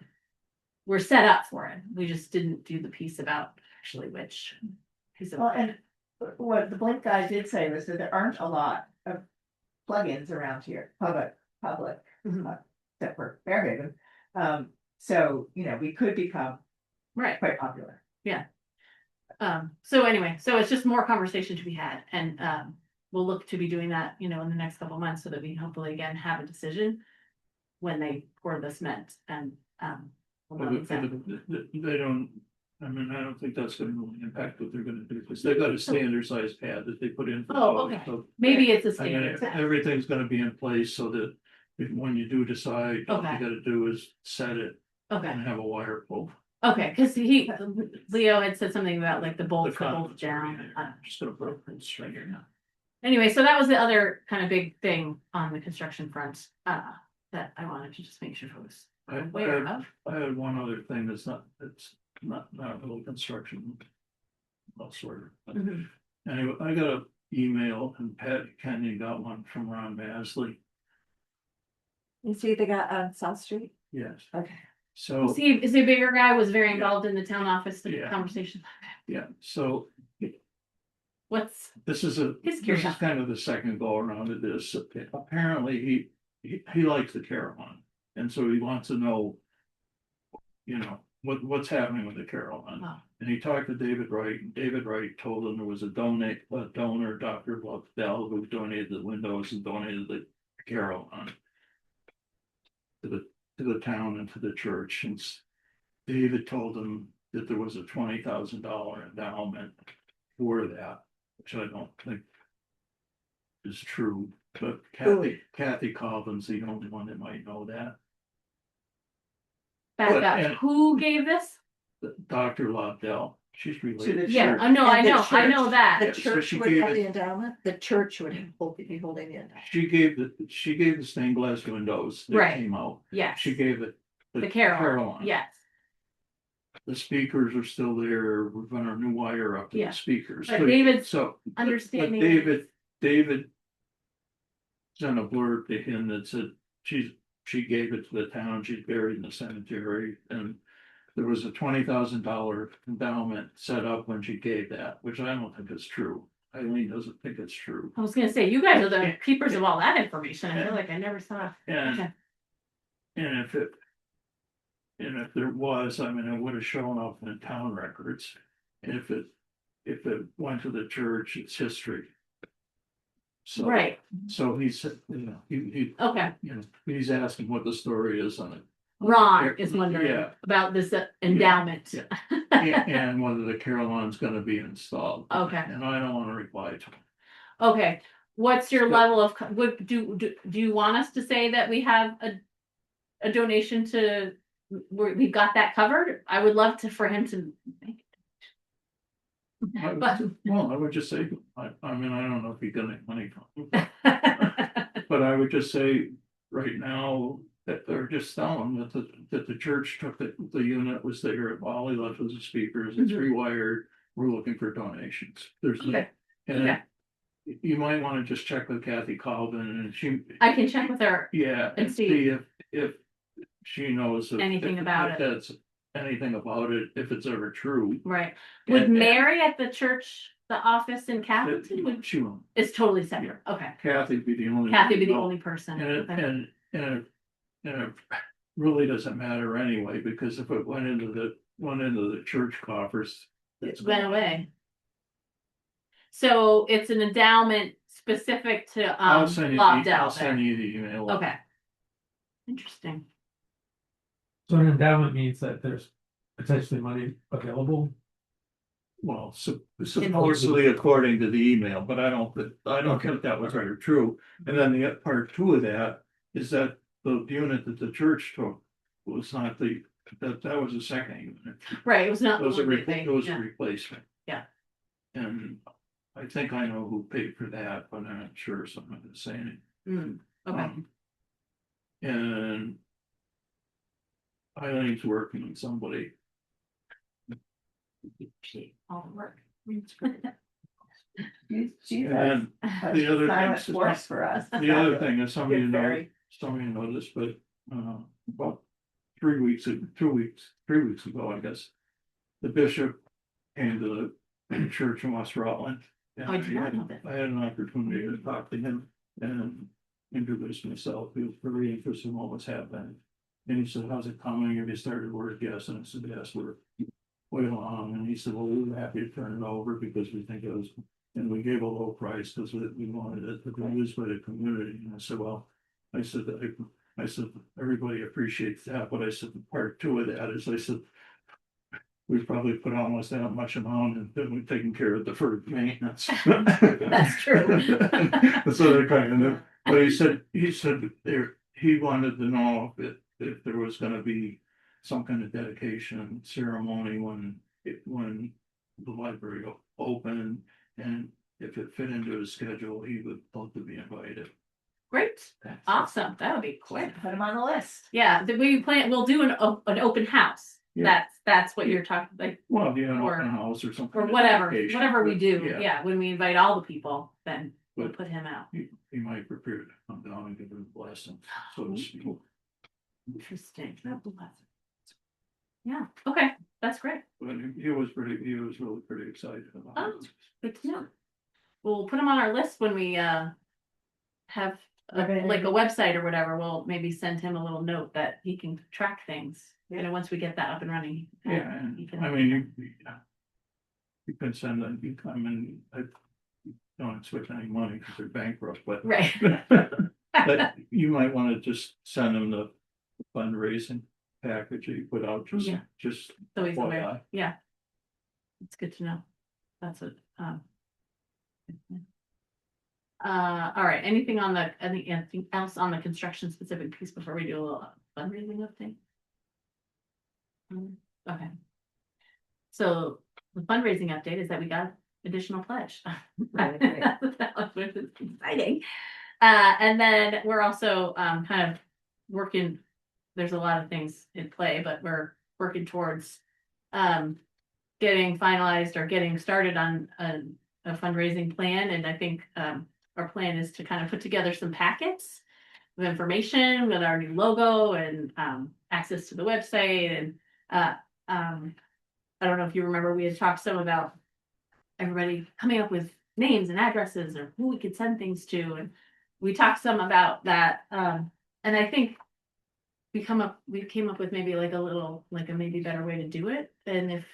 We're set up for it, we just didn't do the piece about actually which. Piece of. Well, and what the Blink guy did say was that there aren't a lot of plugins around here, public, Mhm. except for Fairhaven. So, we could become Right, quite popular. so anyway, so it's just more conversation to be had, and, we'll look to be doing that, in the next couple months, so that we hopefully again have a decision. When they pour the cement and, we'll know exactly. they don't, I don't think that's gonna really impact what they're gonna do, because they've got a standard size pad that they put in. for Oh, both, okay. so, Maybe it's a standard. everything's gonna be in place so that when you do decide, all you Okay. gotta do is set it Okay, and have a wire pull. okay, cause Leo had said something about like the The bolts that bolt conduit's already down. there. Just gonna put a string here now. Anyway, so that was the other kind of big thing on the construction front, that I wanted to just make sure folks I are aware of. had one other thing it's not really construction. Well, sort of. Mhm. Anyway, I got an email and Pat Kenny got one from Ron Masley. You see they got on South Street? Yes, Okay. so, Is he a bigger guy, was very involved in the town office, the Yeah. conversation, yeah, so what's, this is His curiosity. kind of the second go around of this. Apparently, he likes the Carolina, and so he wants to know. What's happening with the Carolina. Wow. And he talked to David Wright, and David Wright told him there was a donor, Dr. Bell, who donated the windows and donated the Carolina. To the town and to the church, and David told him that there was a $20,000 endowment for that, which I don't think. Is true, but Kathy Colvin's the only one that might know that. back But- up, and- who gave this? Dr. Lobdell, she's To related. the Yeah, church. I know, I And the know church- that. The Yeah, so church she would gave have it- the endowment, the church would be holding the endowment. She gave the stained glass windows that Right. came out. Yes, She gave it. the Carol, Caroline. yes, The speakers are still there. We're gonna new wire up to Yeah. the speakers. But David's So. but understanding. David. Sent a blurb to him that said she gave it to the town, she's buried in the cemetery, and. There was a $20,000 endowment set up when she gave that, which I don't think is true. Eileen doesn't think it's true. I was gonna say, you guys are the keepers of all that information, I feel like I never saw. And, Okay. and if there was, it would have shown up in the town records. And if it went to the church, it's history. So. Right, So he said, he, okay, he's asking what the story is on it. Ron is wondering Yeah. about this endowment. Yeah. And whether the Caroline's gonna be installed. Okay, And I don't wanna reply to him. okay, what's your So- level of, do you want us to say that we have a donation to, we've got that covered? I would love for him to. But- I would just say, I don't know if he got any money from it, but I would just say, right now, that they're just telling that the church took the unit was there, all he left was the speakers, it's Mhm. rewired, we're looking for donations. There's. Okay. And Okay. you might wanna just check with Kathy Colvin and she, I can check with her, yeah, And and see. see if she knows. Anything about if it. That's anything about it, if it's ever true. Right. Would And- Mary at the church, the office in Castleton, would, She won't. it's totally separate, okay. Kathy'd be the only. Kathy would be the one. only person. And it, Okay. and it really doesn't matter anyway, because if it went into the church coffers. It went away. So it's an endowment specific to, I'll send you, Lobdell I'll there. send you the email. Okay. Interesting. So an endowment means that there's potentially money available. Well, supposedly according to the email, but I don't think that was right or true. And then the part two of that is that the unit that the church took was not that was a second unit. Right, it was not. It was the only thing, it was a yeah. replacement. Yeah. And I think I know who paid for that, but I'm not sure, so I'm not gonna say anything. Mm, okay. And Eileen's working on somebody. All the work. She's And a the other silent thing- force for us. the other thing is somebody Good knows, fairy. somebody noticed, but about 3 weeks, 3 weeks ago, I guess. The bishop came to the church in West Rutland. And I did not know that. I had an opportunity to talk to him and introduce myself. He was very interested in what was happening. And he said, "How's it coming? Have you started work?" Yes, and I said, "Yes, we're way along." And he said, "Well, we were happy to turn it over because we think it was," and we gave a low price because we wanted it to be used by the community. And I said, "Well," I said, "everybody appreciates that," but I said, "The part two of that is," I said, "we've probably put almost that much amount and then we've taken care of deferred maintenance." That's true. So they're kind of, but he said he wanted to know if there was gonna be some kind of dedication ceremony when the library opened, and if it fit into his schedule, he would love to be invited. Great, That's- awesome, that would be quick. Put them on the list. Yeah, we'll do an open house. Yeah. That's what you're talking, like, Well, yeah, an Or- open house or something. or whatever we do, yeah, when we invite all the people, then we'll But- put him out. He might prepare to come down and give him a blessing, so to speak. Interesting. Yeah, okay, that's great. But he was really pretty excited about Oh. it. Good to know. We'll put them on our list when we have Okay. like a website or whatever. We'll maybe send him a little note that he can track things. You know, once we get that up and running. Yeah, and he can- I mean, you can send them, I don't expect any money because they're bankrupt, but. Right. But you might want to just send them the fundraising package that you put out, Yeah. just. So he's aware. FYI. Yeah. It's good to know. That's what, all right, anything else on the construction specific piece before we do a little fundraising update? Okay. So the fundraising update is that we got additional pledge. Really great. Which is exciting. And then we're also kind of working, there's a lot of things in play, but we're working towards getting finalized or getting started on a fundraising plan. And I think our plan is to kind of put together some packets of information with our new logo and access to the website. And I don't know if you remember, we had talked some about everybody coming up with names and addresses or who we could send things to. And we talked some about that. And I think we came up with maybe like a maybe better way to do it. And if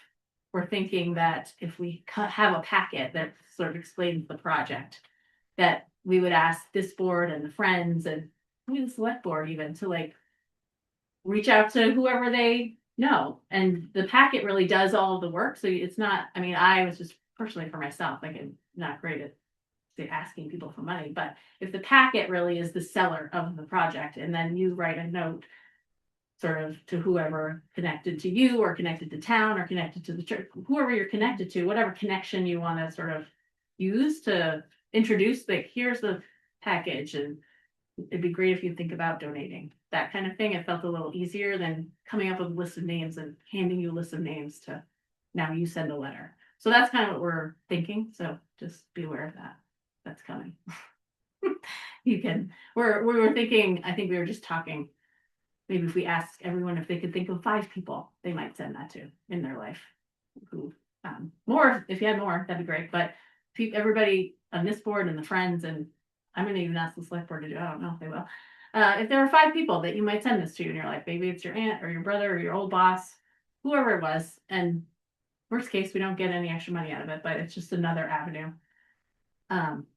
we're thinking that if we have a packet that sort of explains the project, that we would ask this board and the friends and maybe the select board even to like reach out to whoever they know. And the packet really does all of the work. So it's not, I mean, I was just personally for myself, like I'm not great at asking people for money, but if the packet really is the seller of the project, and then you write a note sort of to whoever connected to you or connected to town or connected to the church, whoever you're connected to, whatever connection you want to sort of use to introduce, like, here's the package, and it'd be great if you think about donating, that kind of thing. It felt a little easier than coming up with a list of names and handing you a list of names to now you send a letter. So that's kind of what we're thinking. So just be aware of that. That's coming. We were thinking, I think we were just talking maybe if we ask everyone if they could think of 5 people, they might send that to in their life. Who, more, if you had more, that'd be great, but everybody on this board and the friends, and I'm gonna even ask the select board to do, I don't know if they will. If there are 5 people that you might send this to in your life, maybe it's your aunt or your brother or your old boss, whoever it was, and worst case, we don't get any extra money out of it, but it's just another avenue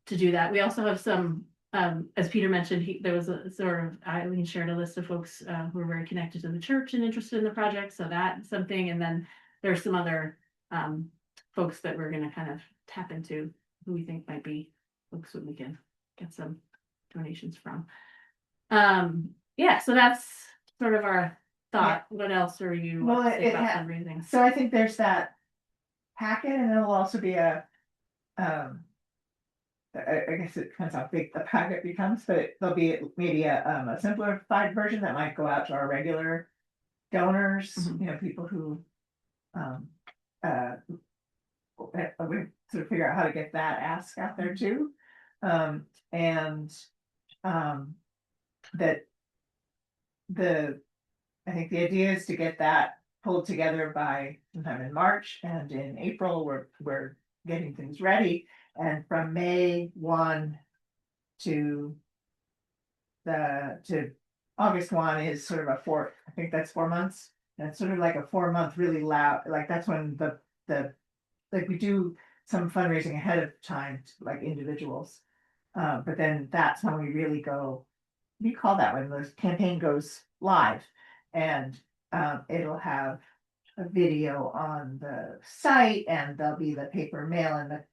to do that. We also have some, as Peter mentioned, there was a sort of, Eileen shared a list of folks who are very connected to the church and interested in the project, so that's something, and then there's some other folks that we're gonna kind of tap into who we think might be folks that we can get some donations from. Yeah, so that's sort of our thought. What else are you Well, think it about ha- fundraising? So I think there's that packet, and there'll also be a, I guess it depends how big the packet becomes, but there'll be maybe a simplified version that might go out to our regular donors, Mhm. you know, people who, we sort of figure out how to get that ask out there too. And, that I think the idea is to get that pulled together by sometime in March, and in April, we're getting things ready. And from May 1 to August 1 is sort of I think that's 4 months. That's sort of like a 4 month really loud, like that's when like we do some fundraising ahead of time, like individuals. But then that's when we really go, we call that when the campaign goes live. And it'll have a video on the site, and there'll be the paper mail and the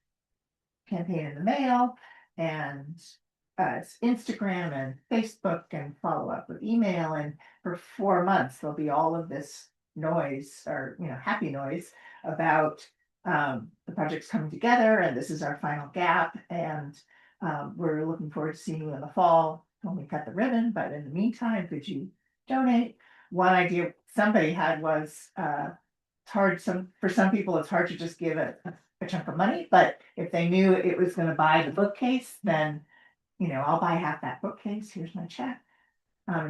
campaign in the mail, and it's Instagram and Facebook, and follow up with email. And for 4 months, there'll be all of this noise, or, you know, happy noise about the project's coming together, and this is our final gap. And we're looking forward to seeing you in the fall when we cut the ribbon. But in the meantime, could you donate? One idea somebody had was, it's hard, for some people, it's hard to just give a chunk of money, but if they knew it was gonna buy the bookcase, then, you know, I'll buy half that bookcase, here's my check.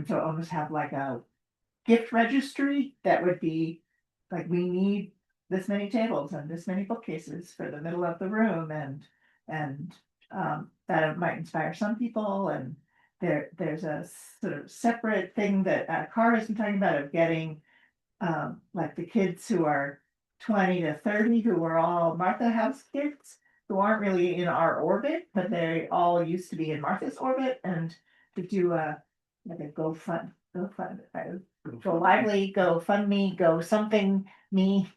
So almost have like a gift registry that would be like, we need this many tables and this many bookcases for the middle of the room, and that might inspire some people. And there's a sort of separate thing that Cara has been talking about, of getting like the kids who are 20 to 30, who are all Martha House kids, who aren't really in our orbit, but they all used to be in Martha's orbit, and to do like a go lively, go fund me, go something me,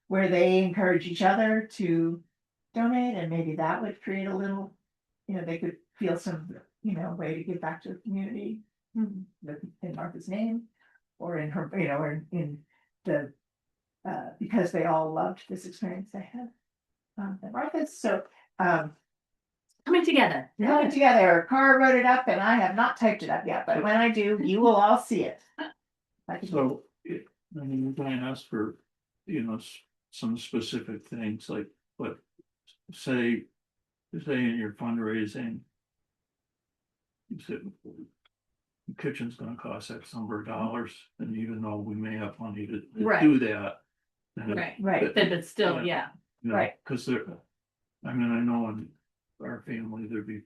where they encourage each other to donate. And maybe that would create a little, you know, they could feel some, you know, way to give back to the community, in Martha's name, or in her, you know, or in the, because they all loved this experience they had at Martha's. So Coming together. coming together, Cara wrote it up, and I have not typed it up yet, but when I do, you will all see it. So, I mean, we're going to ask for, you know, some specific things, like, but say in your fundraising, you said the kitchen's gonna cost X number of dollars, and even though we may have money to Right. do that. then it- Right. But still, yeah. you know, Right. Cause there, I mean, I know in our family, there'd be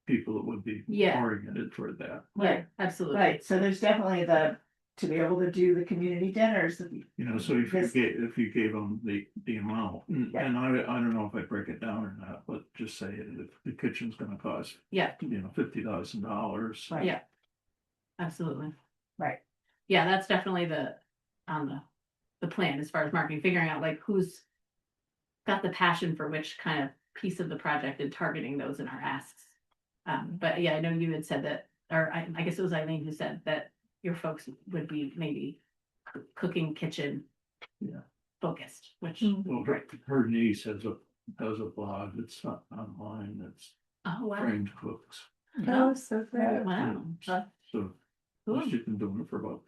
people that would be Yeah. oriented toward that. Right, absolutely. Right, so there's definitely to be able to do the community dinners. You know, so if you gave them the amount, Yeah. and I don't know if I break it down or not, but just say if the kitchen's gonna cost, Yeah, you know, $50,000. Right. Yeah. absolutely. Right. Yeah, that's definitely the plan as far as marketing, figuring out like who's got the passion for which kind of piece of the project, and targeting those in our asks. But yeah, I know you had said that, or I guess it was Eileen who said that your folks would be maybe cooking kitchen Yeah. focused, which, Well, her niece does a blog, it's not online, it's oh, wow. framed cooks. Oh, so wow. So Cool. she's been doing it for about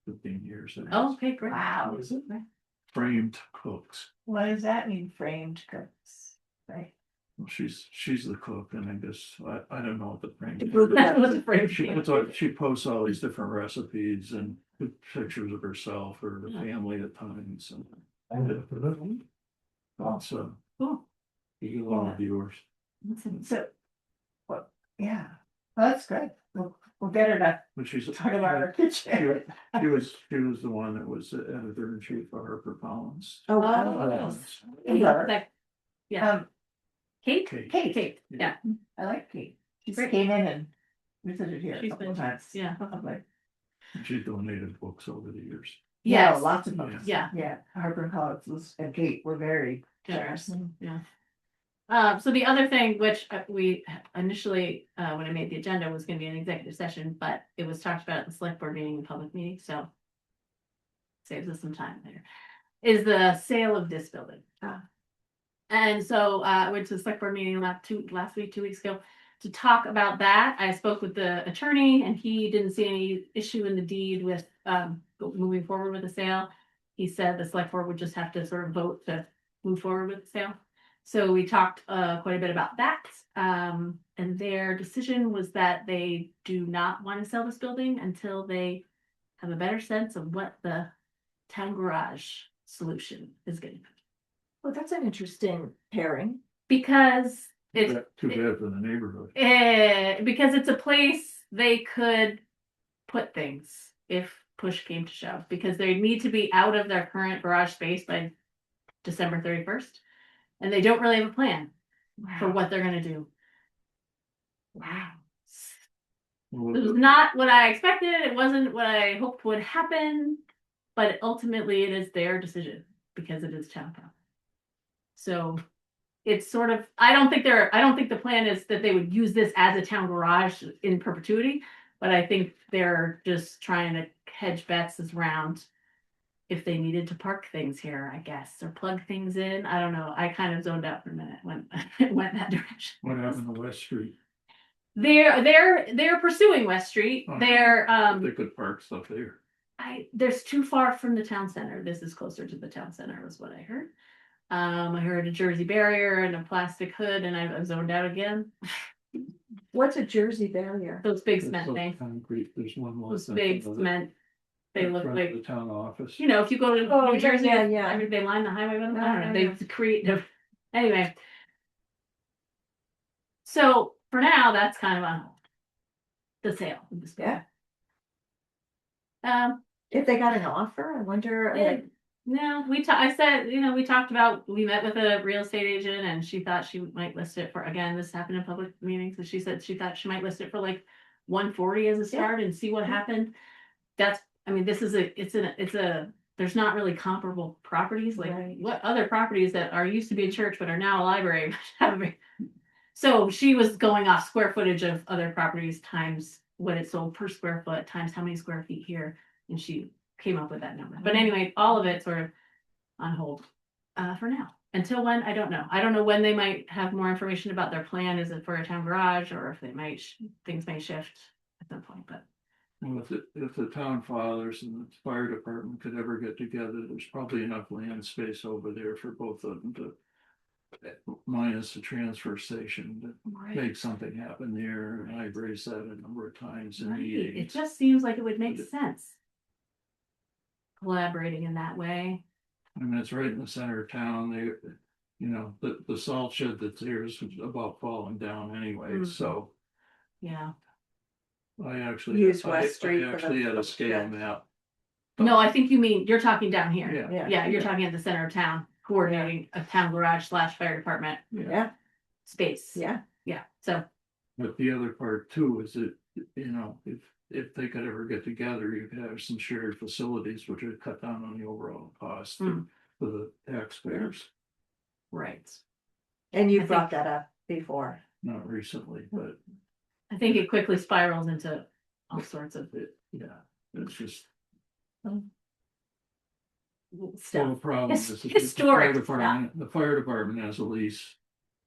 15 years. I guess. Oh, okay, great. Wow. Framed cooks. What does that mean, framed cooks? Right. Well, she's the cook, and I guess, I don't know what the frame. That was afraid. She posts all these different recipes and pictures of herself or the family at times, and so Cool. you get a lot of viewers. So, well, yeah, well, that's good. We'll get her to But she's talk about our kitchen. she was the one that was the editor in chief of Harper Collins. Oh, Oh, that- yeah. Kate? Kate, Yeah. I like Kate. She Great. came in and visited here a She's couple been, of times. yeah. Lovely. She donated books over the years. Yeah, Yes. lots of books. Yeah. Yeah, Harper Collins and Kate were very Generous. generous. Yeah. So the other thing, which we initially, when I made the agenda, was gonna be an executive session, but it was talked about at the select board meeting and public meeting, so. Saves us some time there, is the sale of this building. And so, I went to the select board meeting last week, 2 weeks ago, to talk about that. I spoke with the attorney and he didn't see any issue in the deed with, moving forward with the sale. He said the select board would just have to sort of vote to move forward with the sale. So we talked quite a bit about that. And their decision was that they do not want to sell this building until they have a better sense of what the town garage solution is going to be. Well, that's an interesting pairing. Because it's Too bad for the neighborhood. because it's a place they could put things if push came to shove, because they need to be out of their current garage space by December 31st. And they don't really have a plan for what they're gonna do. Wow. It was not what I expected, it wasn't what I hoped would happen, but ultimately it is their decision because it is town property. So it's sort of, I don't think the plan is that they would use this as a town garage in perpetuity, but I think they're just trying to hedge bets around if they needed to park things here, I guess, or plug things in. I don't know. I kind of zoned out for a minute when it went that direction. What happened to West Street? They're pursuing West Street. Oh. They're They could park stuff there. there's too far from the town center. This is closer to the town center, was what I heard. I heard a Jersey barrier and a plastic hood, and I zoned out again. What's a Jersey barrier? Those big There's cement those things, Concrete, there's one. those lot big that's in cement. They look front of like, the town office. you know, if you go to Oh, New Jersey, yeah. they line the highway with them. I Yeah, don't know. yeah, They create anyway. So for now, that's kind of on hold. The sale of this building. If they got an offer, I wonder, Yeah. like, No, I said, we talked about, we met with a real estate agent and she thought she might list it for, again, this happened in public meetings. So she said she thought she might list it for like 140 as a start and see what happened. This is there's not really comparable properties, like Right. what other properties that are used to be a church but are now a library. So she was going off square footage of other properties times what it sold per square foot times how many square feet here. And she came up with that number. But anyway, all of it sort of on hold for now. Until when, I don't know. I don't know when they might have more information about their plan. Is it for a town garage or if they might, things may shift at some point, but. Well, if the town fathers and the fire department could ever get together, there's probably enough land space over there for both of them to. Minus the transfer station to make something happen there, and I've raised that a number of times in Right. It meetings. just seems like it would make sense. Collaborating in that way. I mean, it's right in the center of town, the salt shed that's there is about falling down anyway, Mhm. so. Yeah. I actually. Use West Street I for the- actually had a scale yeah. map. No, I think you're talking down here. Yeah. Yeah, you're talking at the center of town, coordinating a town garage / fire department yeah, space. yeah. Yeah, so, But the other part too is that, if they could ever get together, you could have some shared facilities, which would cut down on the overall cost Mm. for the taxpayers. right. And I you think- brought that up before. Not recently, but I think it quickly spirals into all sorts of it's just. So the stuff. problem is that Historic the fire department has a lease,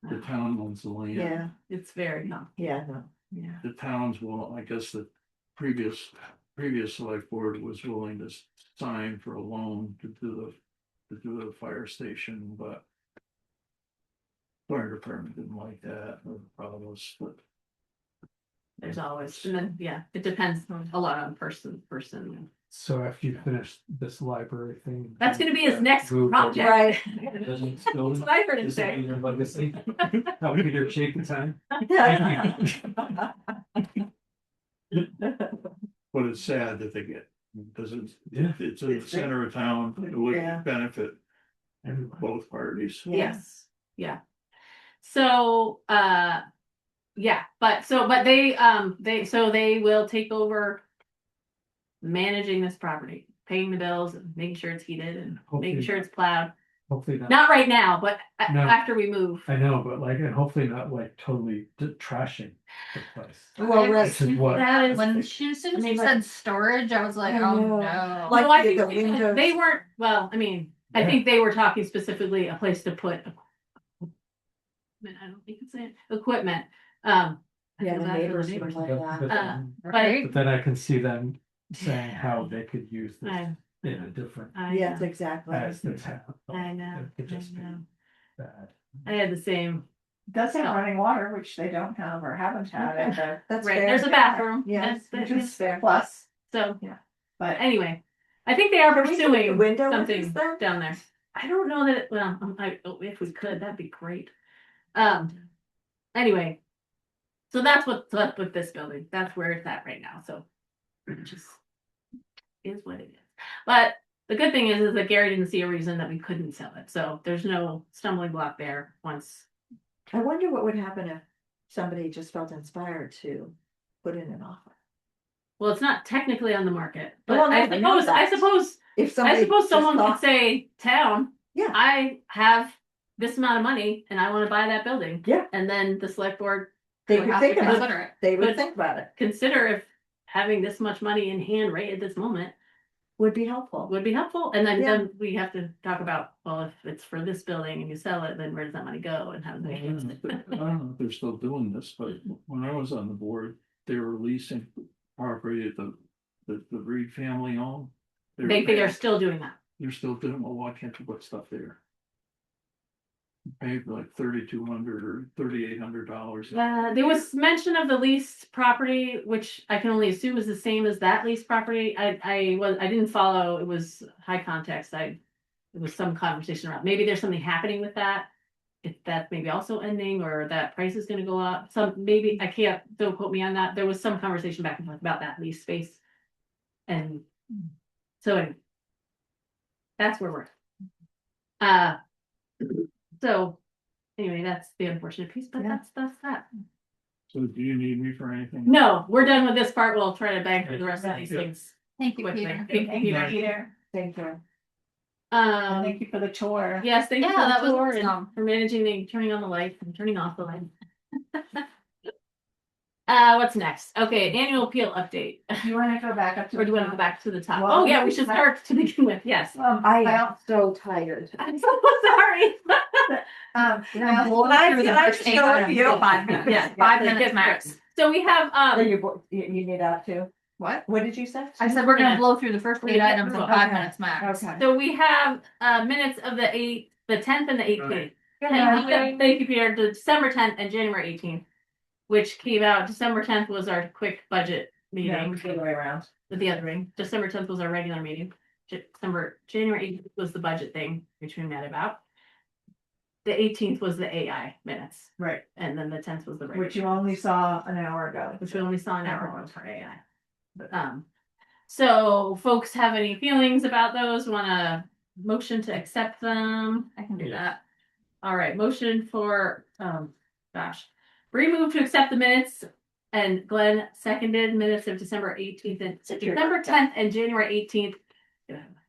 the town owns the land. Yeah, It's very, yeah, no. yeah. The towns will, I guess the previous select board was willing to sign for a loan to do the fire station, but. Fire department didn't like that, or problems, but There's always, and then, yeah, it depends a lot on person. So after you finish this library thing. That's gonna be his next Move project. Right. Doesn't still- That's what I heard him This will be say. your legacy. How Peter shaped the time. but it's sad that they get, because Yeah. it's in the center of town, it would Yeah. benefit Everyone. both parties. Yes, yeah. So, yeah, but they will take over managing this property, paying the bills, and making sure it's heated and making Hopefully- sure it's plowed. Hopefully not. Not right now, but No. after we move. I know, but like, and hopefully not like totally trashing the place. Well, right. This is what. That is- When she, as soon as I mean, she like- said storage, I was like, I oh know. no. Like No, I the think windows. they weren't, well, I mean, I Yeah. think they were talking specifically a place to put. I don't think it's it, equipment, I Yeah, feel the bad for neighbors neighbors. were like But that. but But but then I can see them saying how they could use this I, in a different, Yes, know, exactly. as the town. I know, It could just I be know. bad. I had the same, Does have No. running water, which they don't have or haven't had at the, That's right, fair. there's a bathroom. Yes, That's- which is fair. plus, So, but anyway, I think they are Can we put the pursuing window in something this then? down there. I don't know that, well, if we could, that'd be great. Anyway. So that's what's up with this building. That's where it's at right now, so. It just is what it is. But the good thing is that Gary didn't see a reason that we couldn't sell it, so there's no stumbling block there once. I wonder what would happen if somebody just felt inspired to put in an offer. Well, it's not technically on the market, but Well, no, I I know suppose If somebody just someone could thought- say, town. Yeah. I have this amount of money and I wanna buy that building. Yeah. And then the select board They would would have think to about it. Consider it. They would But- think about it. consider if having this much money in hand right at this moment Would be helpful. would be helpful. And then, Yeah. then we have to talk about, well, if it's for this building and you sell it, then where does that money go and how do I they? don't know if they're still doing this, but when I was on the board, they were leasing property that the Reed family owned. They are still doing that. They're still doing, well, why can't you put stuff there? Paid like $3,200 or $3,800. There was mention of the leased property, which I can only assume is the same as that leased property. I didn't follow, it was high context. It was some conversation around, maybe there's something happening with that. If that maybe also ending or that price is gonna go up, maybe, I can't, don't quote me on that. There was some conversation back and forth about that lease space. And so anyway. That's where we're at. So, anyway, that's the unfortunate piece, but Yeah. that's that. So do you need me for anything? No, we're done with this part. We'll try to bang through the rest of these Yeah. things. Thank you, quickly. Peter. thank you, Right. Peter, Thank you. and thank you for the tour. Yes, thank you Yeah, that for the was tour and awesome. for managing turning on the light and turning off the light. What's next? Okay, annual appeal update. Do you wanna go back up to? Or do you the want to go top? back to the top? Well, Oh, yeah, we should that- start to begin with. Yes. I I am so tired. I'm so sorry. Blow I- through the can I first just 8 go with items you? in 5 minutes. Yeah, 5 yeah, minutes yeah. max. So we have, You need that too? What? What did you say? I said we're Yeah. gonna blow through the first 8 items in 5 Okay. minutes max. Okay. so we have minutes of the 10th and the 18th. Thank you. Thank you, Peter. The December 10th and January 18th, which came out. December 10th was our quick budget No, meeting. it's the other way around. The other ring. December 10th was our regular meeting. January 18th was the budget thing, which we met about. The 18th was the AI minutes, Right, and then the 10th was the regular, which you only saw an hour ago. which we only saw an hour ago for AI. So folks have any feelings about those? Want a motion to accept them? I can do Yes. that. All right, motion for, Bree moved to accept the minutes and Glenn seconded minutes of December 18th and December 10th and January 18th.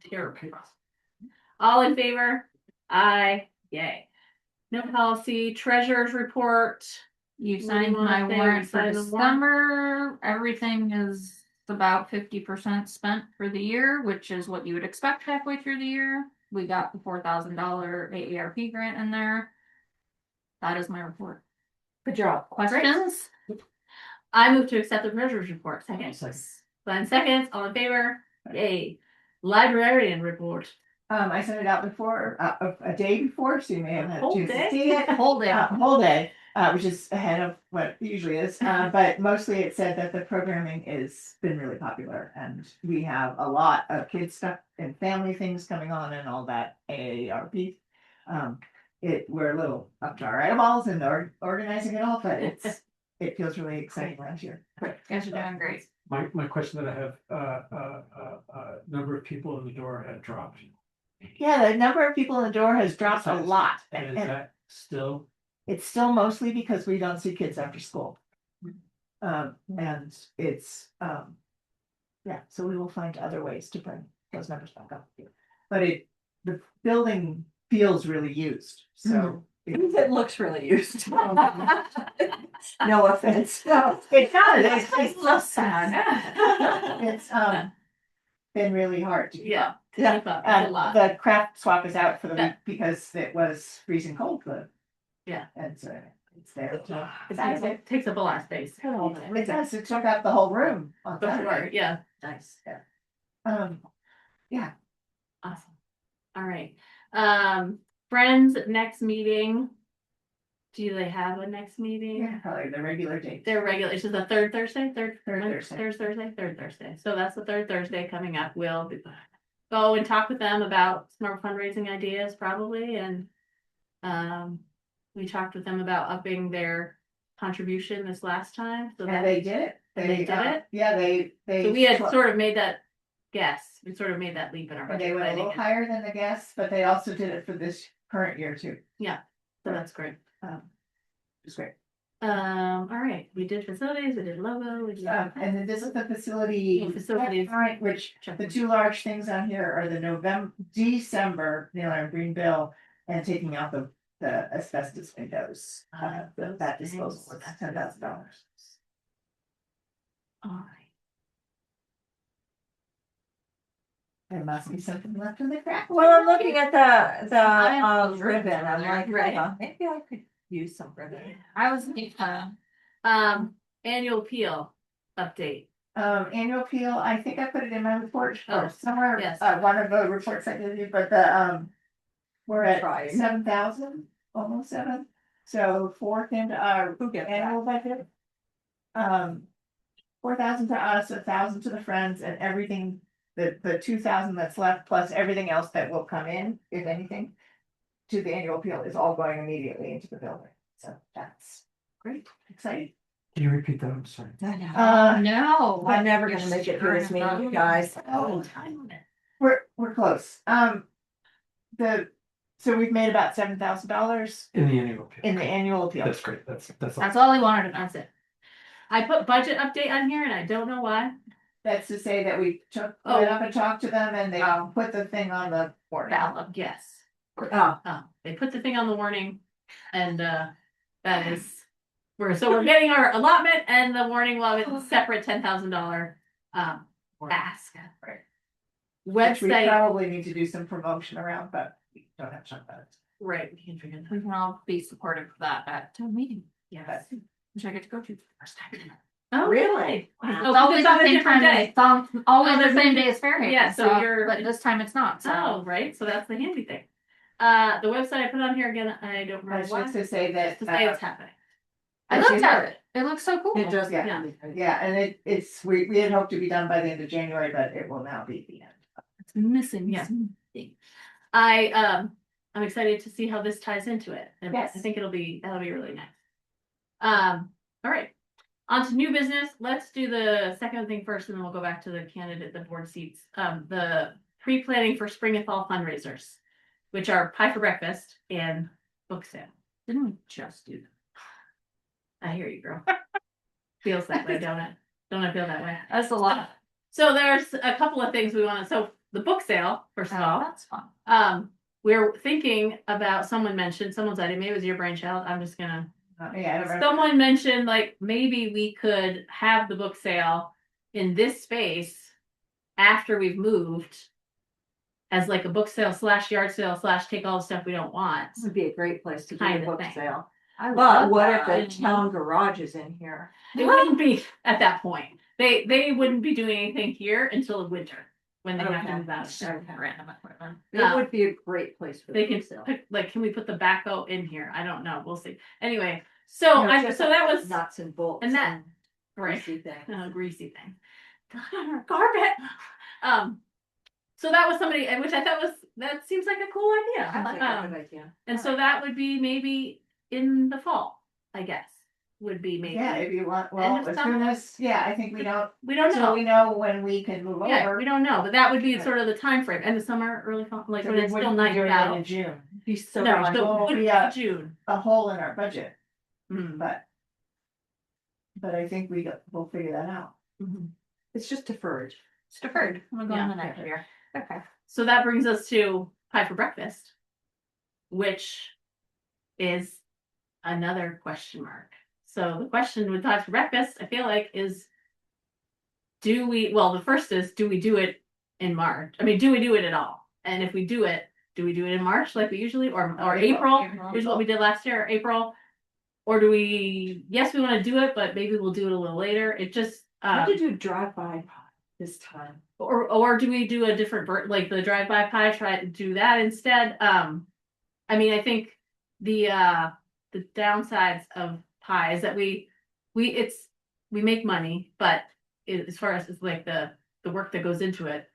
Terrible. All in favor? Aye, yay. No policy, treasurer's report. You What do signed you wanna my say? warrant You for signed the warrant? December. Everything is about 50% spent for the year, which is what you would expect halfway through the year. We got the $4,000 AARP grant in there. That is my report. Good job. Questions? I move to accept the treasurer's report. Second. Second. Glenn seconds, all in favor? Yay. Librarian report. I sent it out before, a day before, so you may have had a Whole chance to day? see it. Hold it. Whole day, which is ahead of what it usually is, but mostly it said that the programming is been really popular, and we have a lot of kids stuff and family things coming on and all that AARP. We're a little up to our eyeballs in organizing it all, but it feels really exciting last year. You guys are doing great. My question that I have, number of people in the door had dropped. Yeah, the number of people in the door has dropped a lot, And is and that still, it's still mostly because we don't see kids after school. And it's, yeah, so we will find other ways to bring those numbers back up. But the building feels really used, so. It looks really used. No offense. No, it does, It's so sad. it's, been really hard to. Yeah. Yeah, Keep up, and a lot. the craft swap is out for the Yeah. week because it was freezing cold, Yeah. and so it's there. It takes up a lot of space. It does, it took out the whole room on Before, Saturday. yeah, Nice. Yeah, awesome. All right. Friends, next meeting. Do they have a next meeting? yeah, probably the regular date. They're regular, it's just the third Thursday, Third Thursday. Third Thursday. So that's the third Thursday coming up. We'll go and talk with them about some more fundraising ideas probably, and we talked with them about upping their contribution this last time, so And that, they did it. They did it? Yeah, they. so we had sort of made that guess. We sort of made that leap in our And they budget went a little planning, higher than the guests, but they also did it for this current year too. so that's great. It's great. All right, we did facilities, we did logo, we did. And then this is the facility. Oh, facilities. Right, which the two large things on here are the December, Nail and Green bill and taking out the asbestos windows. That disposal was $10,000. All right. There must be something left in the crack. Well, I'm looking at the have the ribbon, I'm there, like, right. maybe I could use some ribbon. I was, Annual appeal update. Annual appeal, I think I put it in my report Oh, or somewhere, yes. one of the reports I gave you, but we're at Trying. 7,000, almost 7. So 4 came to our Who gets that? annual budget. 4,000 to us, 1,000 to the friends, and everything, the 2,000 that's left, plus everything else that will come in, if anything, to the annual appeal is all going immediately into the building. So that's great, exciting. can you repeat that? I'm sorry. no. I'm never gonna make it through this meeting, you guys. Oh, time limit. we're close. So we've made about $7,000 In the annual appeal. in the annual appeal. That's great, that's all. That's all I wanted, that's it. I put budget update on here and I don't know why. That's to say that we went Oh. up and talked to them and they put the thing on the board. Ballot, yes. Oh, They put the thing on the warning and that is. We're getting our allotment and the warning law with a separate $10,000 ask. Right. Which we Website, probably need to do some promotion around, but we don't have to talk about it. right, we can figure that. We can all be supportive of that at town meeting, Yes. which I get to go to for the first time. Oh, really? Wow. It's always on the a same different time, day. it's always Oh, the the same day as Fairhaven. Yeah, so you're- but this time it's not, so. Oh, right, so that's the handy thing. The website I put on here again, I don't remember It's why. just to say that. To say it's happening. I looked at it, it looks so cool. It just, Yeah. Yeah, and it's, we had hoped to be done by the end of January, but it will now be the end. It's missing Yeah. something. I'm excited to see how this ties into it. And Yes. I think that'll be really nice. All right. On to new business. Let's do the second thing first, and then we'll go back to the candidate, the board seats. The pre-planning for spring and fall fundraisers, which are pie for breakfast and book sale. Didn't we just do that? I hear you, girl. Feels that way, don't it? Don't it feel that way? That's a lot. So there's a couple of things we want to, so the book sale, first of all. That's fun. We're thinking about, someone's idea, maybe it was your brainchild, I'm just gonna. Yeah, I don't remember. Someone mentioned like, maybe we could have the book sale in this space after we've moved. As like a book sale / yard sale / take all the stuff we don't want. This would be a great place to do Kind a of book thing. sale. I But love what if that. the town garage is in here? It wouldn't be at that point. They wouldn't be doing anything here until the winter. when they have to Okay. move out. Random equipment. It would be a great place for They the can sale. put, like, can we put the backhoe in here? I don't know, we'll see. Anyway, so No, I, just so that was, nuts and bolts and that- and right, greasy things. greasy thing. Carpet. So that was somebody, which I thought was, that seems like a cool idea. I like that Um, good idea. And so that would be maybe in the fall, I guess, would be maybe. Yeah, if you want, End well, of as summer? soon as, yeah, I think we don't, We don't so know. we know when we can move Yeah, over. we don't know, but that would be Right. sort of the time frame. End of summer, early fall, like So when we it's still wouldn't be nice doing it out. in June. Be so No, much. so Well, it would we, be June. A hole in our budget, Mm, but I think we'll figure that out. mhm. It's just deferred. It's deferred. We'll go Yeah. on the next year. Okay. So that brings us to pie for breakfast, which is another question mark. So the question with pie for breakfast, I feel like, is well, the first is, do we do it in March? I mean, do we do it at all? And if we do it in March like we usually, or April, is what we did last year, April? Or do we, yes, we want to do it, but maybe we'll do it a little later. It just, How to do drive-by this time? or do we do a different like the drive-by pie, try to do that instead? I mean, I think the downsides of pie is that we make money, but as far as like the work that goes into it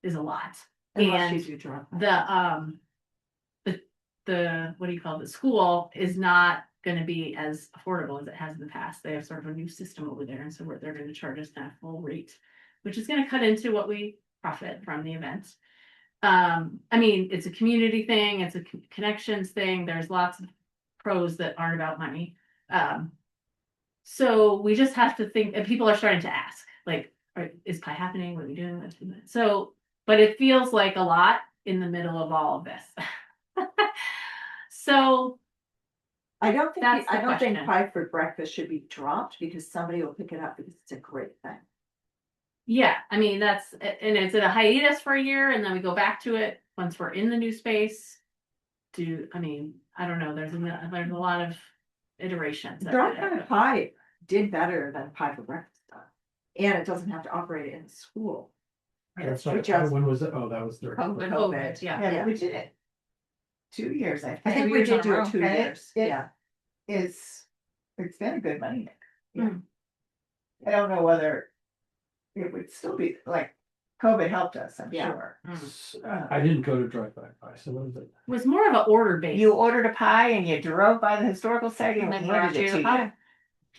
is a lot. Unless And you do drive-by. the what do you call it? The school is not going to be as affordable as it has in the past. They have sort of a new system over there, and so they're going to charge us that full rate, which is going to cut into what we profit from the event. I mean, it's a community thing, it's a connections thing. There's lots of pros that aren't about money. So we just have to think, and people are starting to ask, like, is pie happening? What are we doing? So, but it feels like a lot in the middle of all of this. So I don't think, That's the I don't think question. pie for breakfast should be dropped because somebody will pick it up because it's a great thing. yeah, I mean, and it's at a hiatus for a year, and then we go back to it once we're in the new space. I mean, I don't know, there's a lot of iterations. of Drive-by it. pie did better than pie for breakfast does. And it doesn't have to operate in school. That's We right. just- When was it? Oh, that was during. COVID. COVID, yeah. Yeah, Yeah. but we did it 2 years, I I think. think we years in did a do row. it 2 And years, it- yeah. It's been a good money maker. Yeah. Hmm. I don't know whether it would still be, like, COVID helped us, I'm Yeah. sure. I didn't go to drive-by pie, so what was it? It was more of an order based. You ordered a pie and you drove by the historical site and And they handed brought it you to the you. pie.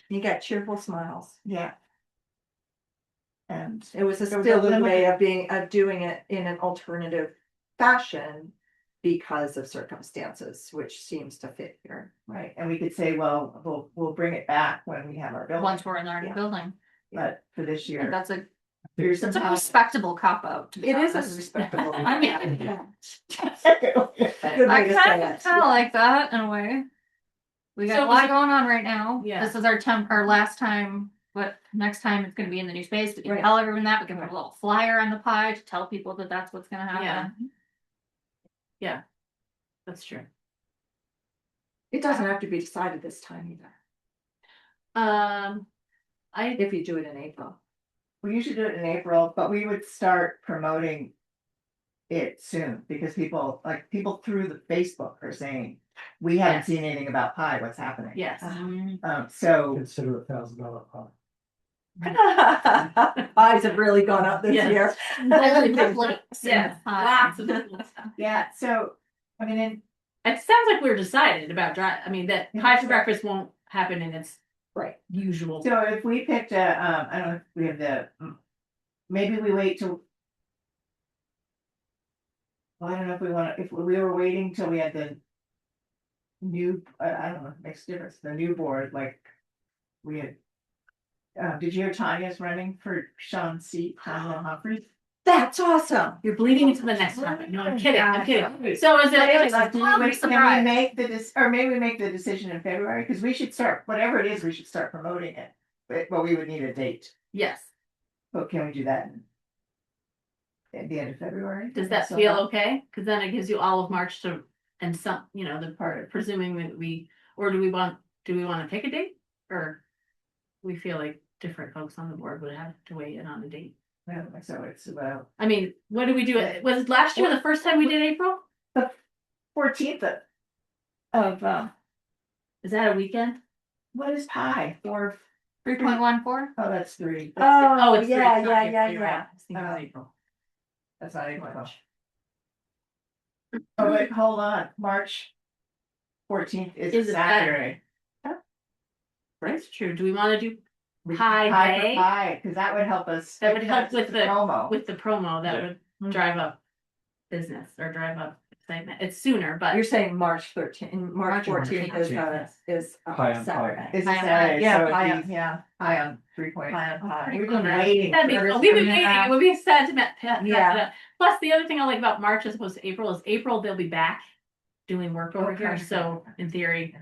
You got cheerful smiles. Yeah. And It was a There was still a a way limited- of doing it in an alternative fashion because of circumstances, which seems to fit here. right, and we could say, well, we'll bring it back when we have our building, Once we're in our new Yeah. building. but for this I think year. that's a Here's some pie. respectable cop out. It is a respectable. I mean, Good way I to kind say of it. like that in a way. We got So a was lot it- going on right now. Yeah. This is our last time, but next time it's gonna be in the new space. We can Right. tell everyone that. We can put a little flyer on the pie to tell people that that's what's gonna happen. Yeah, that's true. It doesn't have to be decided this time either, I if you do it in April. We usually do it in April, but we would start promoting it soon, because people through the Facebook are saying, we haven't Yes. seen anything about pie, what's happening? yes. So, Consider $1,000 pie. Pies have really gone up this Yes. year. Yes, lots of different stuff. yeah, so, I mean, and It sounds like we're decided about I mean, that pie for breakfast won't happen in its Right. usual. so if we picked I don't know if we have maybe we wait till. Well, I don't know if we if we were waiting till we had the new, I don't know, it makes a difference, the new board, like, we had. Did you hear Tanya's running for Sean's seat, Tanya Humphries? That's awesome. You're bleeding into the next topic. No, I'm kidding. I'm kidding. So is it? Like, I'm can we surprised. make or maybe we make the decision in February, because we should start, whatever it is, we should start promoting it. But we would need a date, Yes. but can we do that at the end of February? Does that So feel how- okay? Because then it gives you all of March to, and some, the part of presuming that or do we want to pick a date? Or we feel like different folks on the board would have to weigh in on the date? So it's about I mean, what did we do? Was last year the first time we did April? 14th of, Is that a weekend? what is pi? Or, 3.14. oh, that's 3. Oh, it's three, yeah, it's not yeah, April, yeah, you're yeah. right. I was thinking of April. That's not even much. Oh, wait, hold on, March 14th is Is a it Saturday. That's true. Do we want to do We- Pi Pi for Day? Pi, because that would help us. That would help with the promo. with the promo that Yeah. would drive up business or drive up excitement. It's sooner, but You're saying March 13th, March 14th is 14th. a High on Saturday. It's a Pi on Saturday, Yeah, so pi it'd on, be yeah. high on 3 point. Pi on pi. We've been waiting. that'd be for cool. this We've been to waiting. happen. It would be a sentiment. Yeah. Plus, the other thing I like about March as opposed to April is April they'll be back doing work over Okay. here. So in theory,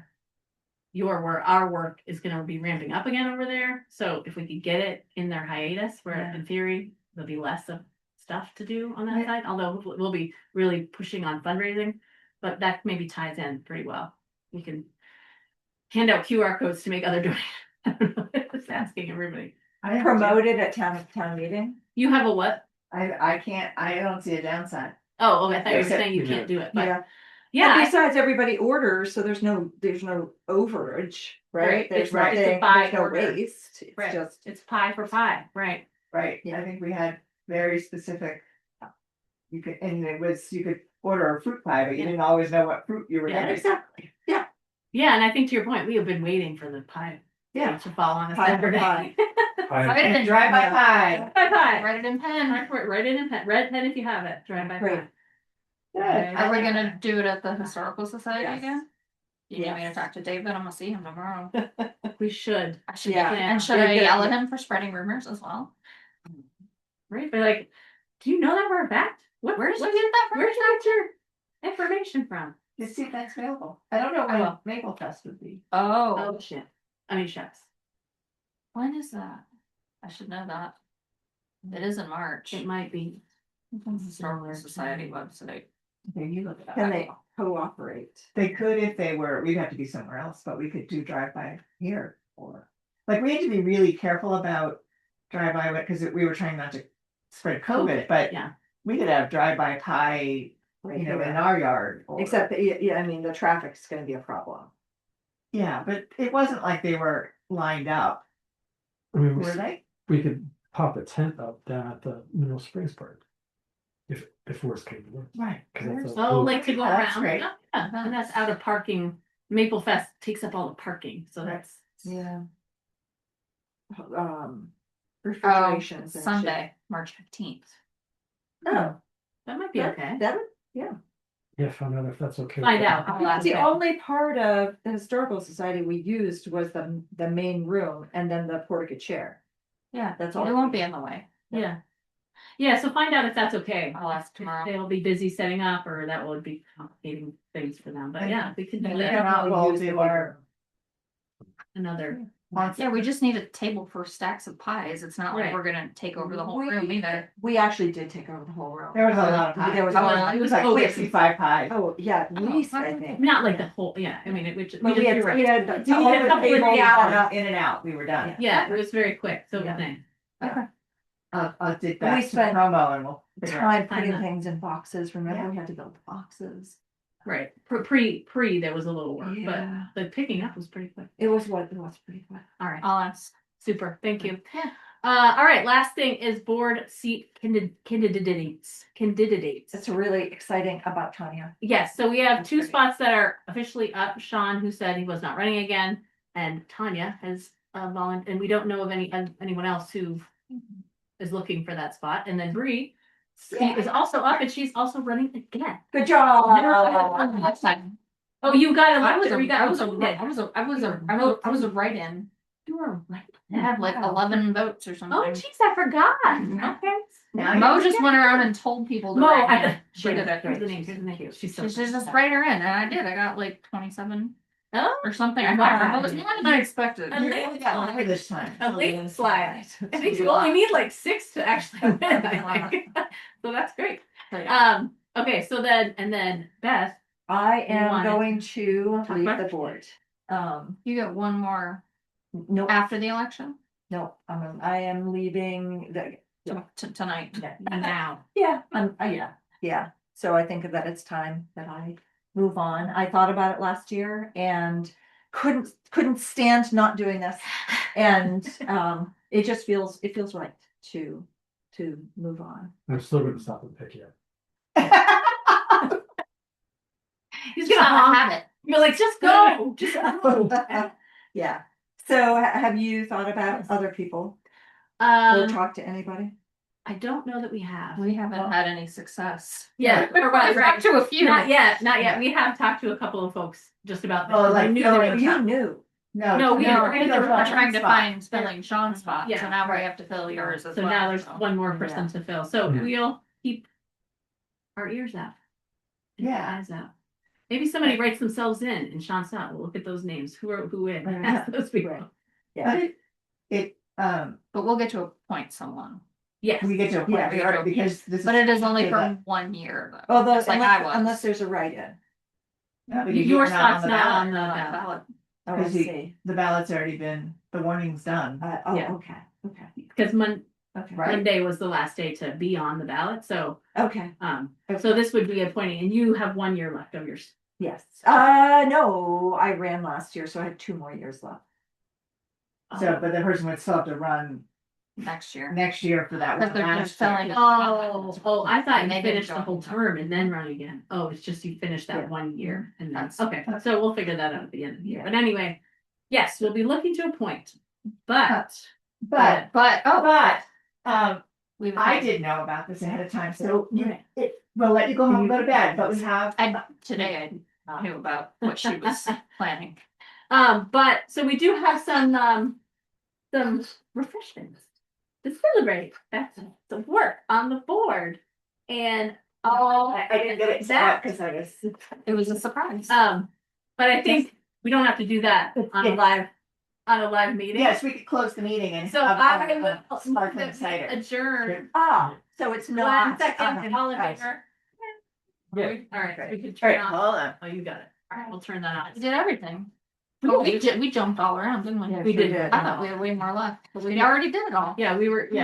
our work is going to be ramping up again over there. So if we could get it in their hiatus, where Yeah. in theory there'll be less of stuff to do on that Yeah. side. Although we'll be really pushing on fundraising, but that maybe ties in pretty well. We can hand out QR codes to make other donations. Just asking everybody. I Promoted at town meeting. You have a what? I can't, I don't see a downside. Oh, okay. I thought you were Except saying you we can't do. do it, but Yeah. yeah, And besides, everybody orders, so there's no overage, right? Right, There's it's right, it's a nothing, buy there's no order. waste. It's Right. just, it's pie for pie, right? Right, Yeah. I think we had very specific. You could, and it was, you could order a fruit pie, but you didn't always know what fruit you were Yeah, getting. exactly, yeah. Yeah, and I think to your point, we have been waiting for the pie Yeah. to fall on a Pie for Saturday. pie. Write it in Drive by pen. pie. Pie pie. Write it in pen. Write it in pen. Red pen if you have it. Drive by Great. pie. Good. Are we gonna do it at the historical society Yes. again? You need me to Yes. talk to David? I'm gonna see him tomorrow. We should. I should, Yeah. and should You're I good. yell at him for spreading rumors as well? Right? But like, do you know that for a fact? Where did you get that from? Where'd you get your information from? Let's see if that's available. I don't know when Oh. Maple Fest would be. Oh, Shit. I mean chefs. when is that? I should know that. It is in March. It might be. Historical Society website. Okay, you look it up. Can they cooperate? They could if they were, we'd have to be somewhere else, but we could do drive-by here or, like, we had to be really careful about drive-by, because we were trying not to spread COVID, but Yeah. we could have drive-by pie, Right you know, in here? our yard. or- Except that, yeah, I mean, the traffic's gonna be a problem. Yeah, but it wasn't like they were lined up, I mean, were they? we could pop a tent up down at the Mineral Springs Park. If worst came to worst. Right. 'Cause that's a Oh, loop. like to go Oh, that's around. great. Yeah, and that's out of parking. Maple Fest takes up all the parking, so that's Yeah. Oh, Refrigeration. and shit. Sunday, March 15th. Oh, that might be that- okay. that would- Yeah, find out if that's okay. with Find them. out. I'll ask The him. only part of the historical society we used was the main room and then the portico chair. Yeah, That's all. it won't be in the way. Yeah. Yeah, so find out if that's okay. I'll ask If tomorrow. they'll be busy setting up or that would be complicating things for them, but yeah, we can do And that. then We'll use do the our- Another, Once- Yeah, we just need a table for stacks of pies. It's not like Right. we're gonna take over the whole We- room either. We actually did take over the whole room. There was a lot of pie. There was It a lot. it was like Oh, 65 pies. Oh, yeah, at least, I Oh, think. not like the whole, yeah, I mean, it would. But we had, you're right. we had. We all did the a couple of tables 3 set hours up. in and out, we were done. Yeah, it was very quick, so Yeah. thing. I'll dig We back to spent promo and we'll. figure out- Time Find putting that. things in boxes, remember, Yeah. we had to build the boxes. Right, pre, there was a little work, but Yeah. the picking up was pretty quick. It was pretty quick. All right, I'll ask. super, thank you. Yeah. All right, last thing is board seat candidates. It's really exciting about Tanya. Yes, so we have That's 2 great. spots that are officially up. Sean, who said he was not running again, and Tanya has volunteered, and we don't know of anyone else who is looking for that spot. And then Bree is also up, and she's also running again. Good job. Last time. Oh, you got I was elected. You got I was a write-in. You were right. I had like 11 votes or something. Oh, jeez, I forgot. Okay. Now Mo just went around and told people to Mo, write in. she She did did it. it. Here's the name. Here's the name. She's so. She said just write her in, and I did. I got like 27 Oh, or something. I Wow. thought it was more than I expected. A You late really got lucky this time. a late slide. I think you only need like 6 to actually win. I think. So that's great. Okay, so then Beth. I You am wanted going to talk leave about the it? board. You get one more No, after the election. no, I am leaving tonight. Now. Yeah, yeah. So I think that it's time that I move on. I thought about it last year and couldn't stand not doing this. And it feels right to move on. I'm still gonna stop and pick you up. He's It's gonna not a honk. habit. You're like, just go, just go. Yeah. So have you thought about other people or Um, talked to anybody? I don't know that we have. We haven't had any success. Yeah, Or well, I've talked to a few. Not yet, not yet. We have talked to a couple of folks just about. Oh, this. like I knew filling- they were You tough. knew. No, we No, were gonna we're fill trying to spot. find filling Sean's spot, Yeah, so now we right. have to fill yours as So well. now there's so. one more person to fill. So Yeah. we'll keep our ears out. And our Yeah. eyes out. Maybe somebody writes themselves in and Sean's out. We'll look at those names. Who in? Right. Ask those people. Right. But Yeah. it, But we'll get to appoint someone. Yes. we get to a point, Yeah, we already- because this is. But it is only okay, for 1 year though. Although Just like I was. unless there's a write-in. but because Your you're spot's on the not ballot. on the Not ballot. valid. Oh, I Because you- see. The ballot's already been, the warning's done. Yeah. Okay, okay, Because okay. Right. Monday was the last day to be on the ballot. So, Okay, so this would be appointing, and you have 1 year left of yours. yes. No, I ran last year, so I had 2 more years left. So, but the person would still have to run Next year. next year for that. Because one they're last just filling year. Oh, I thought And you they didn't finished the join. whole term and then run again. Oh, it's just you finished that Yeah. 1 year and then, That's- okay, so we'll figure that out at the end of the year. Yeah. But anyway, yes, we'll be looking to appoint, but. But, We've I did know about this ahead of time, so Right. we'll let you go home and go to bed, but we have. today I knew about what she was planning. But, so we do have some refreshments to celebrate. That's the work on the board. And all. I didn't get it that. because I was. It was a surprise. But I think we don't have to do that on a live meeting. Yes, we could close the meeting and. So have I a will sparkling cider. adjourn. So it's One not. second, all in guys. favor? Yeah. All right, we can All turn right, on. hold on. Oh, you got it. All right, we'll turn that on. We did everything. We jumped all around, didn't we? Yes, We did. did. I thought we had way more left, but we already did it all. Yeah, we were, yeah.